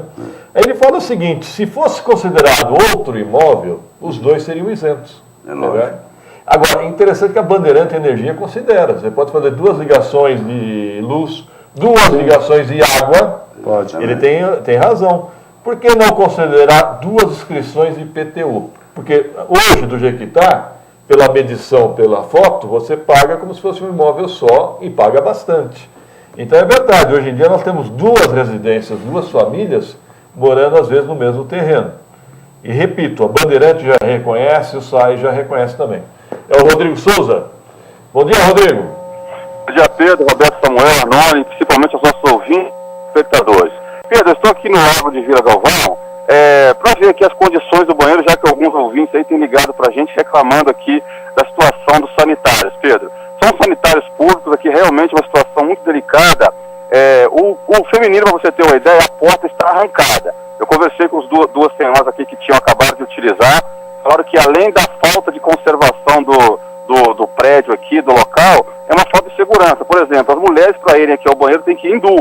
Aí ele fala o seguinte, se fosse considerado outro imóvel, os dois seriam isentos. É lógico. Agora, é interessante que a Bandeirante Energia considera. Você pode fazer 2 ligações de luz, 2 ligações de água. Pode. Ele tem razão. Por que não considerar 2 inscrições de IPTU? Porque hoje, do jeito que está, pela medição, pela foto, você paga como se fosse um imóvel só e paga bastante. Então é verdade, hoje em dia nós temos 2 residências, 2 famílias morando às vezes no mesmo terreno. E repito, a Bandeirante já reconhece, o SAI já reconhece também. É o Rodrigo Souza. Bom dia, Rodrigo. Bom dia, Pedro, Roberto, Samuel, Anônimo, principalmente aos nossos ouvintes e espectadores. Pedro, eu estou aqui no Lago de Vila Galvão para ver aqui as condições do banheiro, já que alguns ouvintes aí têm ligado para a gente reclamando aqui da situação dos sanitários, Pedro. São sanitários públicos aqui, realmente uma situação muito delicada. O feminino, para você ter uma ideia, a porta está arrancada. Eu conversei com as duas senhoras aqui que tinham acabado de utilizar, falaram que além da falta de conservação do prédio aqui, do local, é uma falta de segurança. Por exemplo, as mulheres para irem aqui ao banheiro têm que ir em 2.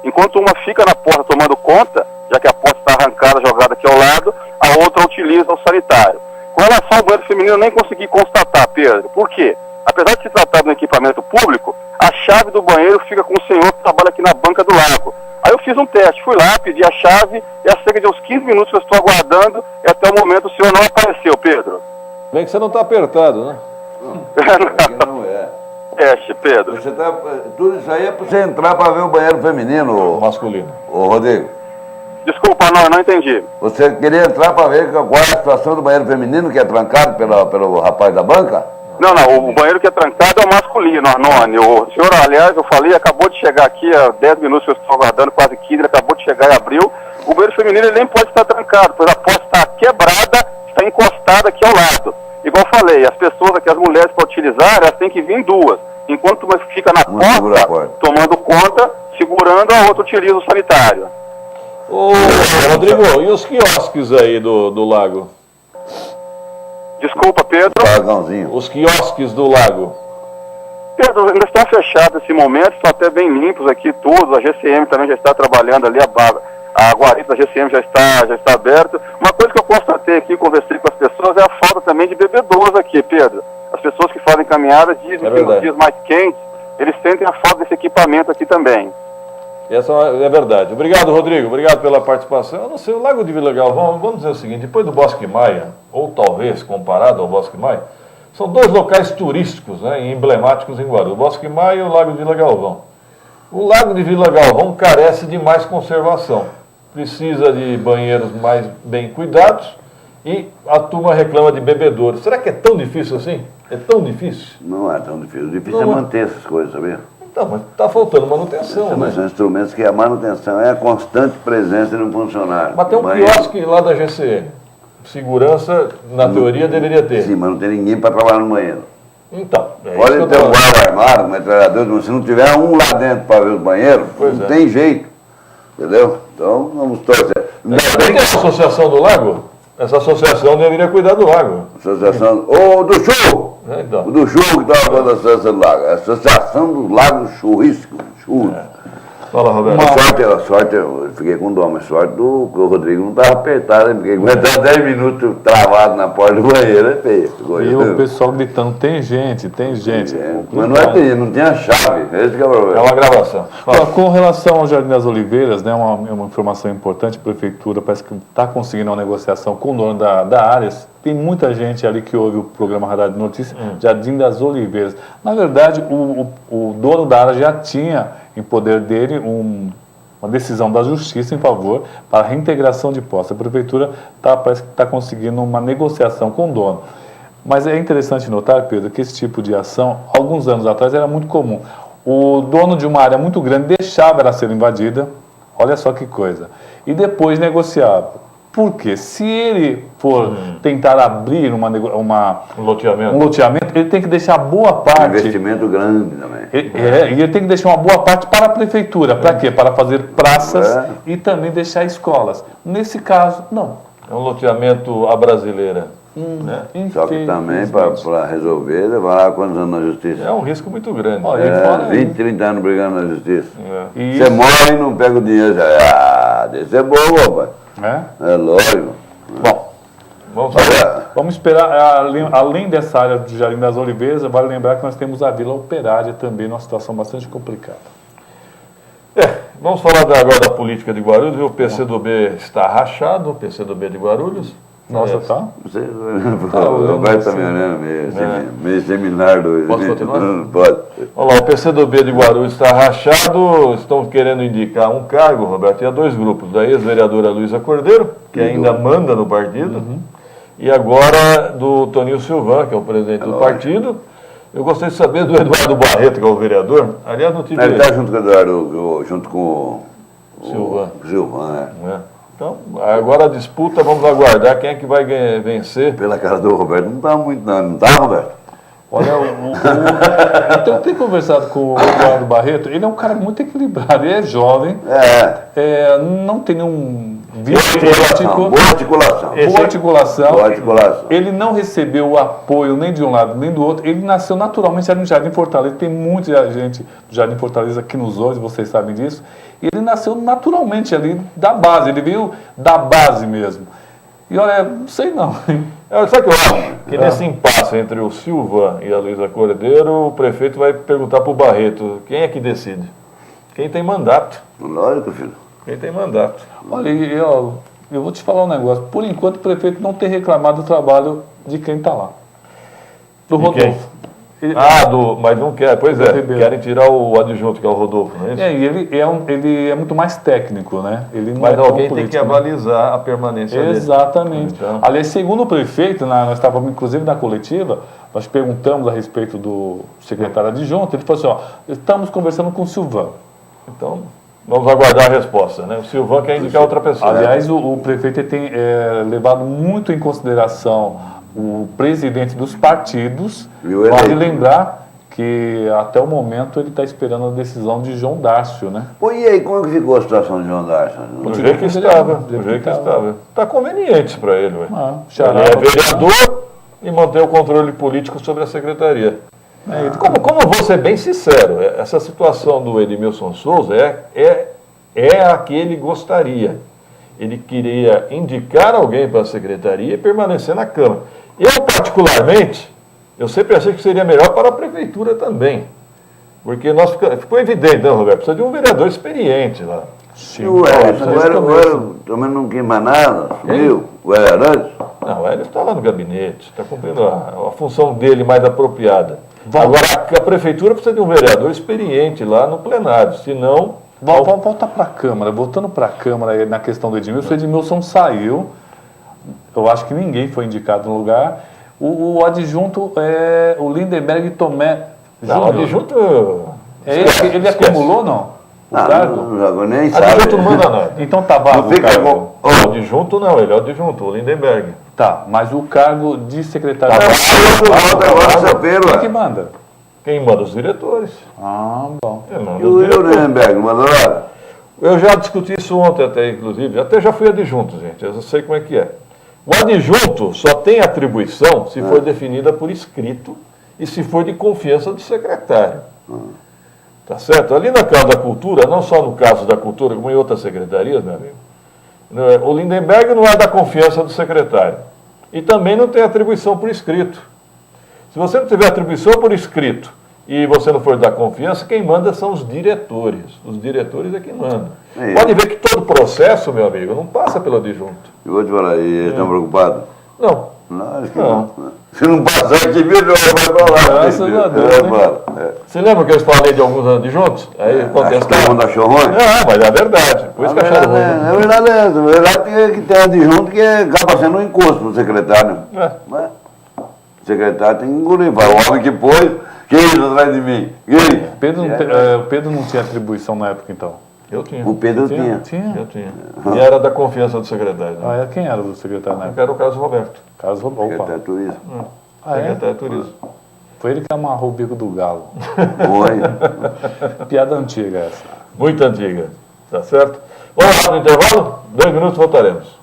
Enquanto uma fica na porta tomando conta, já que a porta está arrancada, jogada aqui ao lado, a outra utiliza o sanitário. Com relação ao banheiro feminino, eu nem consegui constatar, Pedro. Por quê? Apesar de se tratar de um equipamento público, a chave do banheiro fica com o senhor que trabalha aqui na banca do lago. Aí eu fiz um teste, fui lá, pedi a chave, e há cerca de uns 15 minutos que eu estou aguardando, e até o momento o senhor não apareceu, Pedro. Bem que você não está apertado, né? Não é. Teste, Pedro. Tudo isso aí é para você entrar para ver o banheiro feminino, Masculino. ô Rodrigo. Desculpa, não, eu não entendi. Você queria entrar para ver qual é a situação do banheiro feminino que é trancado pelo rapaz da banca? Não, o banheiro que é trancado é o masculino, Arnone. O senhor, aliás, eu falei, acabou de chegar aqui há 10 minutos que eu estou aguardando, quase 15, ele acabou de chegar e abriu. O banheiro feminino ele nem pode estar trancado, pois a porta está quebrada, está encostada aqui ao lado. Igual eu falei, as pessoas aqui, as mulheres para utilizar, elas têm que vir em 2. Enquanto uma fica na porta, tomando conta, segurando, a outra utiliza o sanitário. Ô, Rodrigo, e os quiosques aí do lago? Desculpa, Pedro. Vagãozinho. Os quiosques do lago. Pedro, ainda estão fechados nesse momento, estão até bem limpos aqui todos. A GCM também já está trabalhando ali, a guarita da GCM já está aberta. Uma coisa que eu constatei aqui, conversei com as pessoas, é a falta também de bebedouros aqui, Pedro. As pessoas que fazem caminhada dizem que nos dias mais quentes, eles sentem a falta desse equipamento aqui também. Essa é verdade. Obrigado, Rodrigo. Obrigado pela participação. Eu não sei, o Lago de Vila Galvão, vamos dizer o seguinte, depois do Bosque Maia, ou talvez comparado ao Bosque Maia, são 2 locais turísticos, né, e emblemáticos em Guarulhos, o Bosque Maia e o Lago de Vila Galvão. O Lago de Vila Galvão carece de mais conservação. Precisa de banheiros mais bem cuidados e a turma reclama de bebedouro. Será que é tão difícil assim? É tão difícil? Não é tão difícil. O difícil é manter essas coisas, sabia? Então, mas está faltando manutenção, Mas são instrumentos que a manutenção é a constante presença de um funcionário. Mas tem um quiosque lá da GCM. Segurança, na teoria, deveria ter. Sim, mas não tem ninguém para trabalhar no banheiro. Então, Pode ter um guarda armado, um metralhador, mas se não tiver um lá dentro para ver os banheiros, não tem jeito. Entendeu? Então, vamos torcer. Não tem a Associação do Lago? Essa associação deveria cuidar do lago. Associação... Ô, do Churro! Então. O do Churro que estava falando da Associação do Lago. Associação do Lago Churrisco. Churro. Fala, Roberto. A sorte, eu fiquei com dó, mas sorte que o Rodrigo não estava apertado, hein? Porque aguentar 10 minutos travado na porta do banheiro é feio. E o pessoal gritando, tem gente. Mas não é não tinha chave, esse que é o problema. É uma gravação. Com relação ao Jardim das Oliveiras, né, uma informação importante, a Prefeitura parece que está conseguindo uma negociação com o dono da área. Tem muita gente ali que ouve o programa Radar de Notícias, Jardim das Oliveiras. Na verdade, o dono da área já tinha em poder dele uma decisão da Justiça em favor para a reintegração de posse. A Prefeitura parece que está conseguindo uma negociação com o dono. Mas é interessante notar, Pedro, que esse tipo de ação, alguns anos atrás, era muito comum. O dono de uma área muito grande deixava ela ser invadida, olha só que coisa, e depois negociava. Por quê? Se ele for tentar abrir um loteamento, ele tem que deixar boa parte... Um investimento grande também. E ele tem que deixar uma boa parte para a Prefeitura. Para quê? Para fazer praças e também deixar escolas. Nesse caso, não. É um loteamento à brasileira. Né? Só que também, para resolver, levar lá quantos anos na Justiça? É um risco muito grande. 20, 30 anos brigando na Justiça. E você morre e não pega o dinheiro. Isso é bom, rapaz. É lógico. Bom, vamos esperar, além dessa área do Jardim das Oliveiras, vale lembrar que nós temos a Vila Operária também, numa situação bastante complicada. Vamos falar agora da política de Guarulhos. O PCdoB está rachado, o PCdoB de Guarulhos. Nossa, tá? O Roberto está me olhando meio seminário do... Posso continuar? Pode. Olha lá, o PCdoB de Guarulhos está rachado, estão querendo indicar um cargo, Roberto, e há dois grupos, da ex-vereadora Luísa Cordeiro, que ainda manda no partido, e agora do Toninho Silvan, que é o presidente do partido. Eu gostaria de saber do Eduardo Barreto, que é o vereador. Aliás, não tive... Ele está junto com o Eduardo, junto com Silvan. Silvan, Então, agora a disputa, vamos aguardar quem é que vai vencer. Pela cara do Roberto, não está muito, não está, Roberto? Olha, então, eu tenho conversado com o Eduardo Barreto, ele é um cara muito equilibrado, ele é jovem, não tem nenhum vício político. Boa articulação. Boa articulação. Ele não recebeu o apoio nem de um lado nem do outro, ele nasceu naturalmente ali no Jardim Fortaleza, tem muita gente do Jardim Fortaleza aqui nos olhos, vocês sabem disso, e ele nasceu naturalmente ali da base, ele veio da base mesmo. E olha, não sei não. Sabe o que eu acho? Que nesse impasse entre o Silvan e a Luísa Cordeiro, o prefeito vai perguntar para o Barreto, quem é que decide? Quem tem mandato. Lógico, filho. Quem tem mandato. Olha, eu vou te falar um negócio. Por enquanto, o prefeito não tem reclamado do trabalho de quem está lá. Do Rodolfo. Mas não quer. Pois querem tirar o adjunto, que é o Rodolfo, não é isso? Ele é muito mais técnico, né? Ele não mas alguém político, tem que avalizar a permanência dele. Exatamente. Então... Aliás, segundo o prefeito, nós estávamos inclusive na coletiva, nós perguntamos a respeito do secretário adjunto, ele falou assim, estamos conversando com o Silvan. Então... Vamos aguardar a resposta, né? O Silvan quer indicar outra pessoa. Aliás, o prefeito tem levado muito em consideração o presidente dos partidos. Vale lembrar que até o momento ele está esperando a decisão de João Dárcio, né? Pô, e aí, como que ficou a situação de João Dárcio? Do jeito que estava. Está conveniente para ele, ué. Ele é vereador e manter o controle político sobre a secretaria. Como eu vou ser bem sincero, essa situação do Edmilson Souza é a que ele gostaria. Ele queria indicar alguém para a secretaria e permanecer na Câmara. Eu, particularmente, eu sempre achei que seria melhor para a Prefeitura também. Porque ficou evidente, né, Roberto? Precisa de um vereador experiente lá. Sim. O Hélio também não queima nada, viu? O Hélio Arantes? Não, o Hélio está lá no gabinete, está cumprindo a função dele mais apropriada. Agora, a Prefeitura precisa de um vereador experiente lá no plenário, senão... Volta para a Câmara, voltando para a Câmara na questão do Edmilson, o Edmilson saiu, eu acho que ninguém foi indicado no lugar, o adjunto é o Lindenberg Tomé. Não, o adjunto... Ele acumulou, não? O cargo? Não, nem sabe. Adjunto não manda nada. Então tá vago o cargo. O adjunto não, ele é o adjunto, o Lindenberg. Tá, mas o cargo de secretário... Quem que manda? Quem manda? Os diretores. Bom. E o Lindenberg manda lá? Eu já discuti isso ontem até, inclusive. Até já fui adjunto, gente. Eu sei como é que é. O adjunto só tem atribuição se for definida por escrito e se for de confiança do secretário. Tá certo? Ali na Casa da Cultura, não só no caso da Cultura, como em outras secretarias, meu amigo, o Lindenberg não é da confiança do secretário. E também não tem atribuição por escrito. Se você não tiver atribuição por escrito e você não for da confiança, quem manda são os diretores. Os diretores é quem manda. Pode ver que todo processo, meu amigo, não passa pelo adjunto. Eu vou te falar, e eles estão preocupados? Não. Não, acho que não. Se não passar aqui, meu Deus, vai pra lá. Graças a Deus. Você lembra que eu falei de alguns adjuntos? Aí contestaram. Da Chorrões? Mas é verdade. Por isso que acharam ruim. É verdade, é verdade que tem adjunto que acaba sendo um encosto pro secretário. O secretário tem que engolir. O homem que pôs, quem atrás de mim? O Pedro não tinha atribuição na época, então? Eu tinha. O Pedro tinha. Eu tinha. E era da confiança do secretário. Né? Quem era o secretário na época? Era o Carlos Roberto. Carlos Roberto. Secretário de Turismo. Secretário de Turismo. Foi ele que amarrou o bico do galo. Foi. Piada antiga essa. Muito antiga. Tá certo? Vamos lá no intervalo? 2 minutos, voltaremos.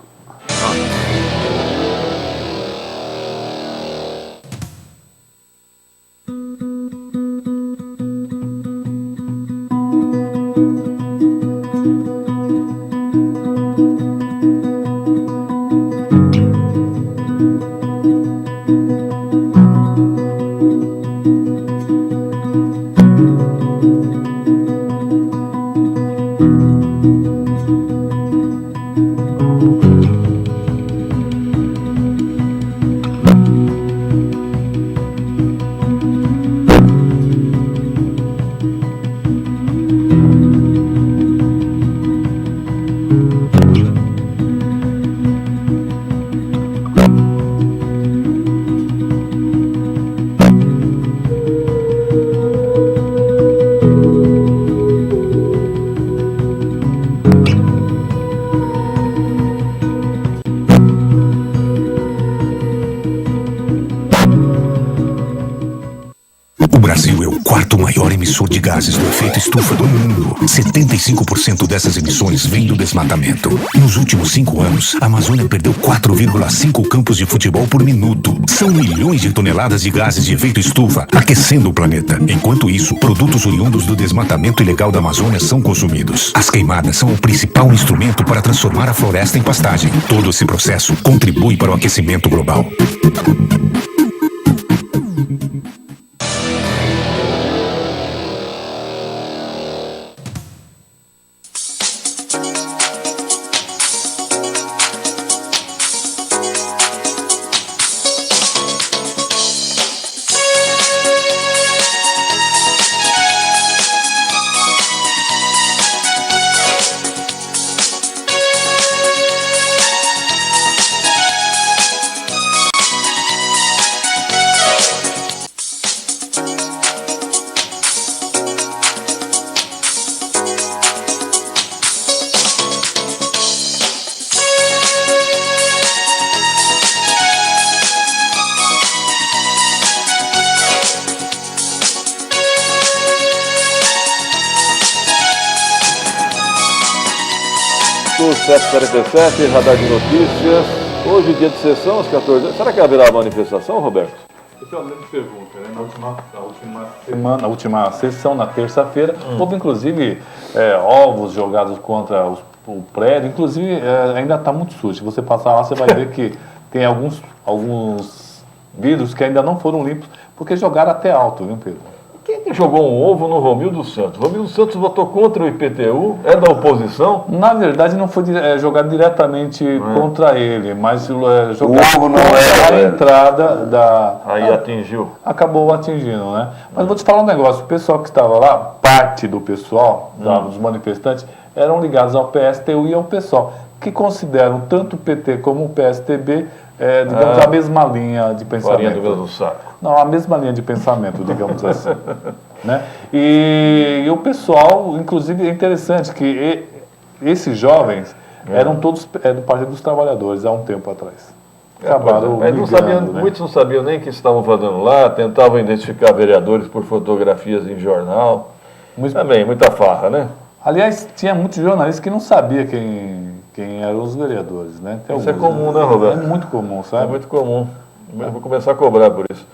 emissor de gases do efeito estufa do mundo. 75% dessas emissões vêm do desmatamento. Nos últimos 5 anos, a Amazônia perdeu 4,5 campos de futebol por minuto. São milhões de toneladas de gases de efeito estufa aquecendo o planeta. Enquanto isso, produtos oriundos do desmatamento ilegal da Amazônia são consumidos. As queimadas são o principal instrumento para transformar a floresta em pastagem. Todo esse processo contribui para o aquecimento global. Do 747, Radar de Notícias. Hoje, dia de sessão, às 14 horas. Será que haverá manifestação, Roberto? Essa é uma grande pergunta, né? Na última sessão, na terça-feira, houve inclusive ovos jogados contra o prédio. Inclusive, ainda está muito sujo. Se você passar lá, você vai ver que tem alguns vidros que ainda não foram limpos, porque jogaram até alto, viu, Pedro? Quem que jogou um ovo no Romildo Santos? Romildo Santos votou contra o IPTU? É da oposição? Na verdade, não foi jogado diretamente contra ele, mas jogado não contra a entrada da... Aí atingiu. Acabou atingindo, né? Mas vou te falar um negócio. O pessoal que estava lá, parte do pessoal, dos manifestantes, eram ligados ao PSTU e ao PSOL, que consideram tanto o PT como o PSTB, digamos, a mesma linha de pensamento. Farinha do mesmo saco. Não, a mesma linha de pensamento, digamos assim. Né? E o pessoal, inclusive, é interessante que esses jovens eram todos do Partido dos Trabalhadores há um tempo atrás. Acabaram mas não sabiam, né? Muitos não sabiam nem o que estavam fazendo lá, tentavam identificar vereadores por fotografias em jornal. Também, muita farra, né? Aliás, tinha muitos jornalistas que não sabiam quem eram os vereadores, né? Isso é comum, né, Roberto? É muito comum, sabe? É muito comum. Eu vou começar a cobrar por isso.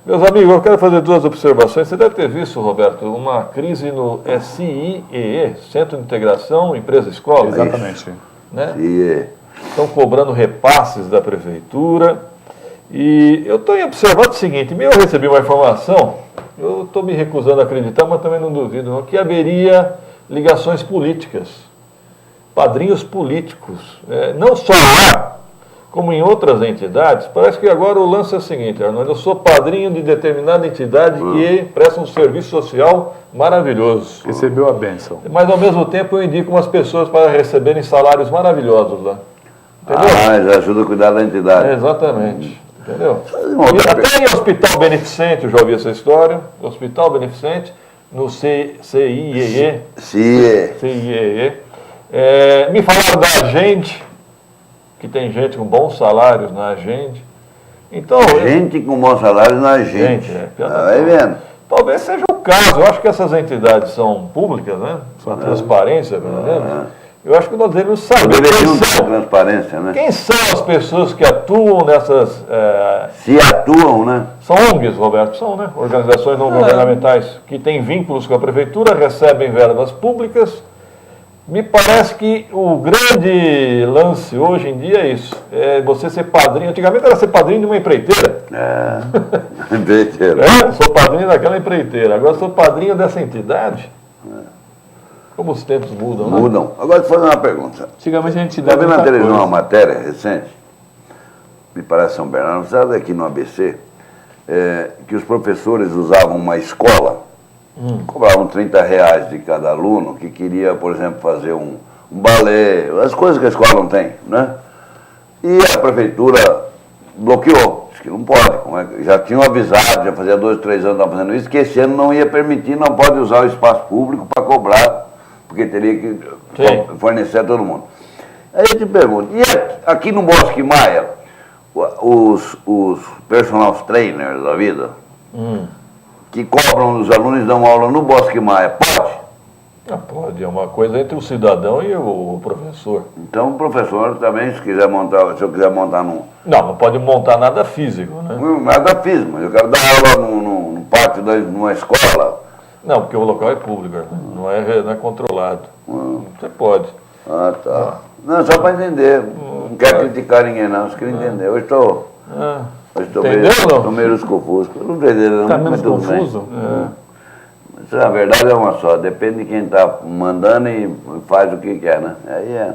Meus amigos, eu quero fazer 2 observações. Você deve ter visto, Roberto, uma crise no SIEE, Centro de Integração Empresa-Escola. Exatamente. Né? CIE. Estão cobrando repasses da prefeitura. E eu tenho observado o seguinte, eu recebi uma informação, eu estou me recusando a acreditar, mas também não duvido, não, que haveria ligações políticas, padrinhos políticos, não só lá, como em outras entidades. Parece que agora o lance é o seguinte, Arnaldo, eu sou padrinho de determinada entidade que presta um serviço social maravilhoso. Recebeu a bênção. Mas ao mesmo tempo eu indico umas pessoas para receberem salários maravilhosos lá. Entendeu? Já ajuda a cuidar da entidade. Exatamente. Entendeu? E até em hospital beneficente, eu já ouvi essa história, hospital beneficente, no CIEE. CIEE. Me falaram da Agende, que tem gente com bons salários na Agende. Então, gente com bons salários na Agende. Vai vendo. Talvez seja o caso. Eu acho que essas entidades são públicas, né? São transparência, pelo menos. Eu acho que nós devemos saber transparência, né? Quem são as pessoas que atuam nessas... Se atuam, né? São ONGs, Roberto, são, né? Organizações não governamentais que têm vínculos com a prefeitura, recebem verbas públicas. Me parece que o grande lance hoje em dia é isso. É você ser padrinho. Antigamente era ser padrinho de uma empreiteira. Empreiteira. Sou padrinho daquela empreiteira. Agora sou padrinho dessa entidade. Como os tempos mudam, né? Mudam. Agora, te fazer uma pergunta. Antigamente a gente dava na televisão uma matéria recente, me parece São Bernardo, sabe aqui no ABC, que os professores usavam uma escola, cobravam R$30 de cada aluno que queria, por exemplo, fazer um balé, as coisas que a escola não tem, né? E a prefeitura bloqueou, disse que não pode. Já tinham avisado, já fazia 2, 3 anos que estavam fazendo isso, que esse ano não ia permitir, não pode usar o espaço público para cobrar, porque teria que fornecer a todo mundo. Aí eu te pergunto, e aqui no Bosque Maia, os personal trainers da vida, que cobram dos alunos e dão aula no Bosque Maia. Pode? Pode, é uma coisa entre o cidadão e o professor. Então o professor também, se eu quiser montar num... Não pode montar nada físico, né? Nada físico, mas eu quero dar aula no pátio de uma escola. Não, porque o local é público, né? Não é controlado. Você pode. Tá. Não, só para entender. Não quero criticar ninguém, não. Só quero entender. Hoje estou meio esconfuso. Não estou entendendo, não. Está menos confuso? Mas a verdade é uma só. Depende de quem está mandando e faz o que quer, né? Aí é.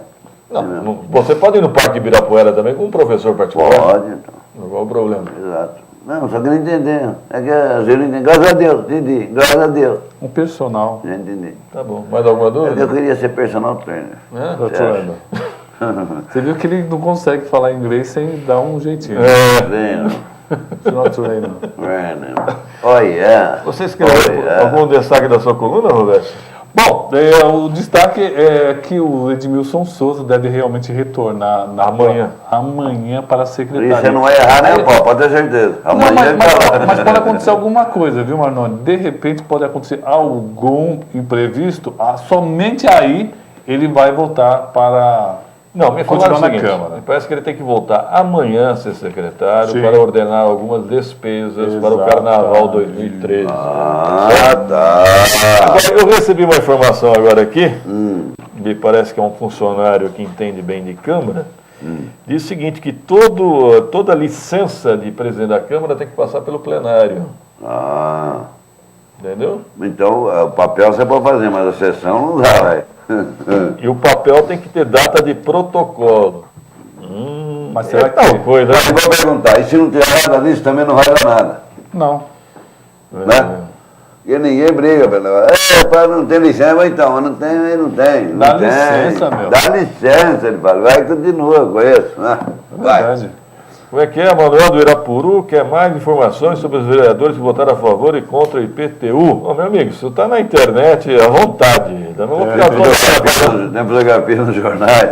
Não, você pode ir no Parque Ibirapuera também com um professor particular? Pode, então. Qual o problema? Exato. Não, só quero entender. É que às vezes não entendo. Graças a Deus, entendi. Graças a Deus. Um personal. Já entendi. Tá bom. Mais alguma dúvida? Eu queria ser personal trainer. Doutor, você viu que ele não consegue falar inglês sem dar um jeitinho. Trainer. Personal trainer. Trainer. Oh, yeah. Você escreveu algum destaque da sua coluna, Roberto? Bom, o destaque é que o Edmilson Souza deve realmente retornar amanhã para a secretaria. Isso você não vai errar, né, Paulo? Pode ter certeza. Amanhã mas pode acontecer alguma coisa, viu, Marnoni? De repente pode acontecer algum imprevisto, somente aí ele vai voltar para... Não, me falaram o seguinte, Câmara. Parece que ele tem que voltar amanhã a ser secretário. Sim. Para ordenar algumas despesas para o Carnaval 2013. tá. Agora, eu recebi uma informação agora aqui, me parece que é um funcionário que entende bem de Câmara, diz o seguinte, que toda licença de presidente da Câmara tem que passar pelo plenário. Entendeu? Então, o papel você pode fazer, mas a sessão não dá, velho. E o papel tem que ter data de protocolo. Mas será que... tal coisa? Mas eu vou perguntar, e se não tiver nada disso, também não vai dar nada, Não. né? Porque ninguém briga pelo negócio. Para não ter licença, mas então, não tem. Dá licença, meu. Dá licença, ele fala, vai, continua com isso, né? Vai. Verdade. Como é que é, Manuel do Irapuru? Quer mais informações sobre os vereadores que votaram a favor e contra o IPTU? Ô, meu amigo, isso está na internet à vontade. Eu não vou ficar Tem fotografia nos jornais.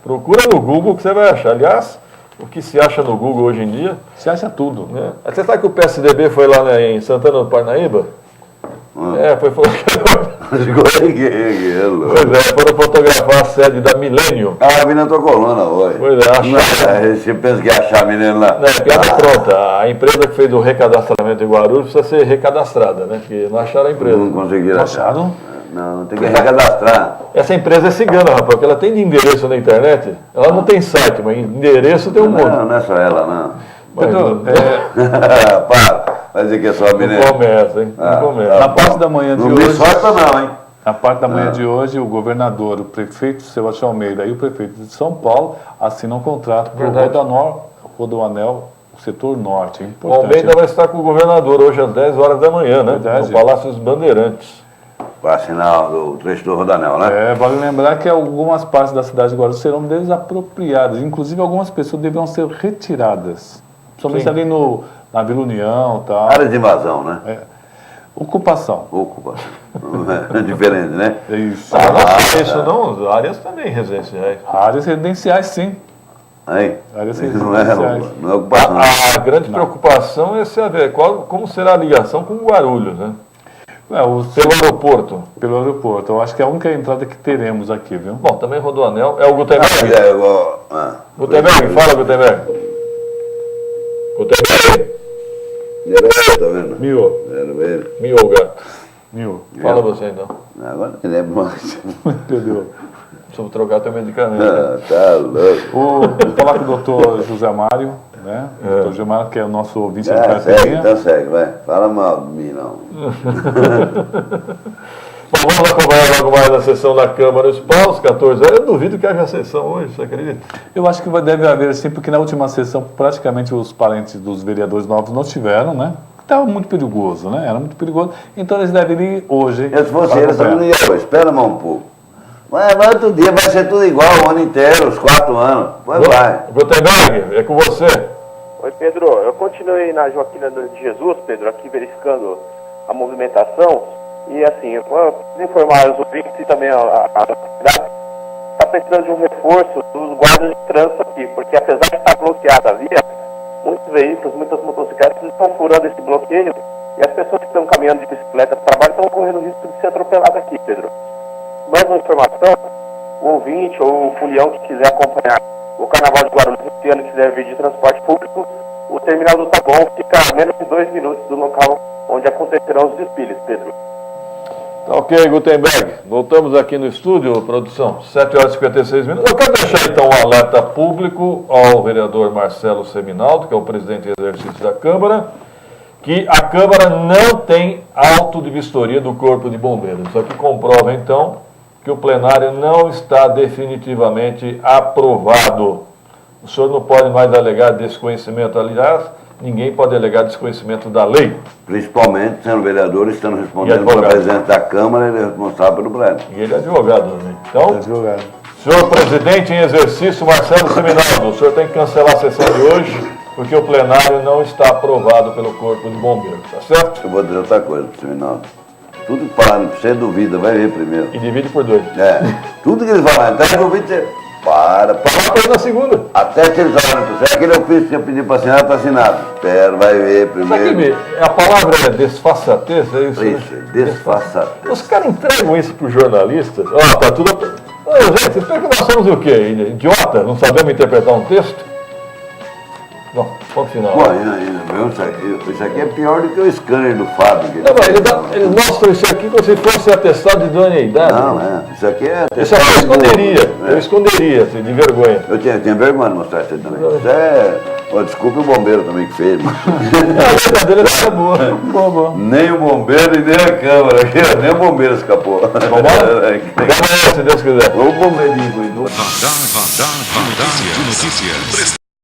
Procura no Google que você vai achar. Aliás, o que se acha no Google hoje em dia... Você acha tudo. Né? Você sabe que o PSDB foi lá em Santana do Parnaíba? Foi foram fotografar a sede da Milênio. Vi na tua coluna hoje. Pois é, acharam. Você pensa que ia achar a menina lá? Não, piada pronta. A empresa que fez o recadastramento em Guarulhos precisa ser recadastrada, né? Porque não acharam a empresa. Não conseguiram achar. Acharam? Não, tem que recadastrar. Essa empresa é cigana, rapaz, porque ela tem de endereço na internet. Ela não tem site, mas endereço tem um monte. Não é só ela, não. Pedro, Para. Vai dizer que é só a menina. Não começa, hein? Não começa. na parte da manhã de Não me hoje... solta não, hein? Na parte da manhã de hoje, o governador, o prefeito Sebastião Almeida e o prefeito de São Paulo assinam um contrato para o Rodoanel, o setor norte. É O importante. Almeida vai estar com o governador hoje às 10 horas da manhã, né? Verdade. No Palácio dos Bandeirantes. Para assinar o trecho do Rodanel, né? Vale lembrar que algumas partes da cidade de Guarulhos serão desapropriadas. Inclusive, algumas pessoas deverão ser retiradas. Principalmente ali na Vila União e tal. Área de invasão, né? Ocupação. Ocupação. É diferente, né? É isso. Isso não, áreas também residenciais. Áreas residenciais, sim. Aí. Áreas Não é residenciais. ocupação. A grande preocupação é saber como será a ligação com o Guarulhos, né? Pelo aeroporto. Pelo aeroporto. Eu acho que é a única entrada que teremos aqui, viu? Bom, também Rodoanel. É o Gutenberg. Gutenberg, fala, Gutenberg. Gutenberg. Tá vendo? Miou, gato. Fala você, então. Agora não lembro mais. Entendeu? Preciso trocar teu medicamento. Tá louco. Vou falar com o doutor José Mário, né? O doutor José Mário, que é o nosso ouvinte de carteirinha. Então segue, vai. Fala mal de mim, não. Bom, vamos acompanhar logo mais a sessão da Câmara Municipal, às 14 horas. Eu duvido que haja sessão hoje, você acredita? Eu acho que deve haver sim, porque na última sessão praticamente os parentes dos vereadores novos não tiveram, né? Estava muito perigoso, né? Era muito perigoso. Então eles devem ir hoje. Se fosse eles, também não ia hoje. Espera mais um pouco. Mas outro dia vai ser tudo igual, o ano inteiro, os 4 anos. Vai. Gutenberg, é com você. Oi, Pedro. Eu continuei na Joaquina de Jesus, Pedro, aqui verificando a movimentação. E assim, eu preciso informar os ouvintes e também a cidade está precisando de um reforço dos guardas de trânsito aqui, porque apesar de estar bloqueada a via, muitos veículos, muitas motocicletas estão furando esse bloqueio E as pessoas que estão caminhando de bicicleta para trabalho estão correndo risco de ser atropeladas aqui, Pedro. Mais uma informação, o ouvinte ou o folião que quiser acompanhar o Carnaval de Guarulhos esse ano, quiser vir de transporte público, o terminal do Taboão fica a menos de 2 minutos do local onde acontecerão os desfiles, Pedro. Tá ok, Gutenberg. Voltamos aqui no estúdio, produção, 7 horas e 56 minutos. Eu quero deixar então um alerta público ao vereador Marcelo Seminaldo, que é o presidente em exercício da Câmara, que a Câmara não tem auto de vistoria do Corpo de Bombeiros. Isso aqui comprova então que o plenário não está definitivamente aprovado. O senhor não pode mais alegar desconhecimento, aliás, ninguém pode alegar desconhecimento da lei. Principalmente, sendo vereador, estando respondendo pela presidente da Câmara, ele é responsável pelo prédio. E ele é advogado também. Então, Advogado. senhor presidente em exercício, Marcelo Seminaldo, o senhor tem que cancelar a sessão de hoje, porque o plenário não está aprovado pelo Corpo de Bombeiros, tá certo? Eu vou dizer outra coisa pro Seminaldo. Tudo que falarem pra você, duvida, vai ver primeiro. E divide por 2. É, tudo que eles falarem, então duvida, você para. Fala na segunda. Até se eles falarem pra você, aquele ofício que você pediu pra assinar, tá assinado. Espera, vai ver primeiro. A palavra é desfaçatez, é isso? Isso, desfaçatez. Os caras entregam isso para os jornalistas. Ó, tá tudo. Ô, gente, vocês pensam que nós somos o quê? Idiota? Não sabemos interpretar um texto? Não, ponto final. Bom, isso aqui é pior do que o scanner do Fábio. Não, mas ele mostra isso aqui como se fosse atestado de idoneidade. Não, isso aqui é Isso aqui eu esconderia. Eu esconderia, assim, de vergonha. Eu tenho vergonha de mostrar isso aí também. Isso é. Oh, desculpe o bombeiro também que fez. Mas... A brincadeira tá boa. Boa. Nem o bombeiro e nem a câmara. Nem o bombeiro escapou. Vamos lá? Se Deus quiser. O bombeirinho cuidou. Radar de notícias.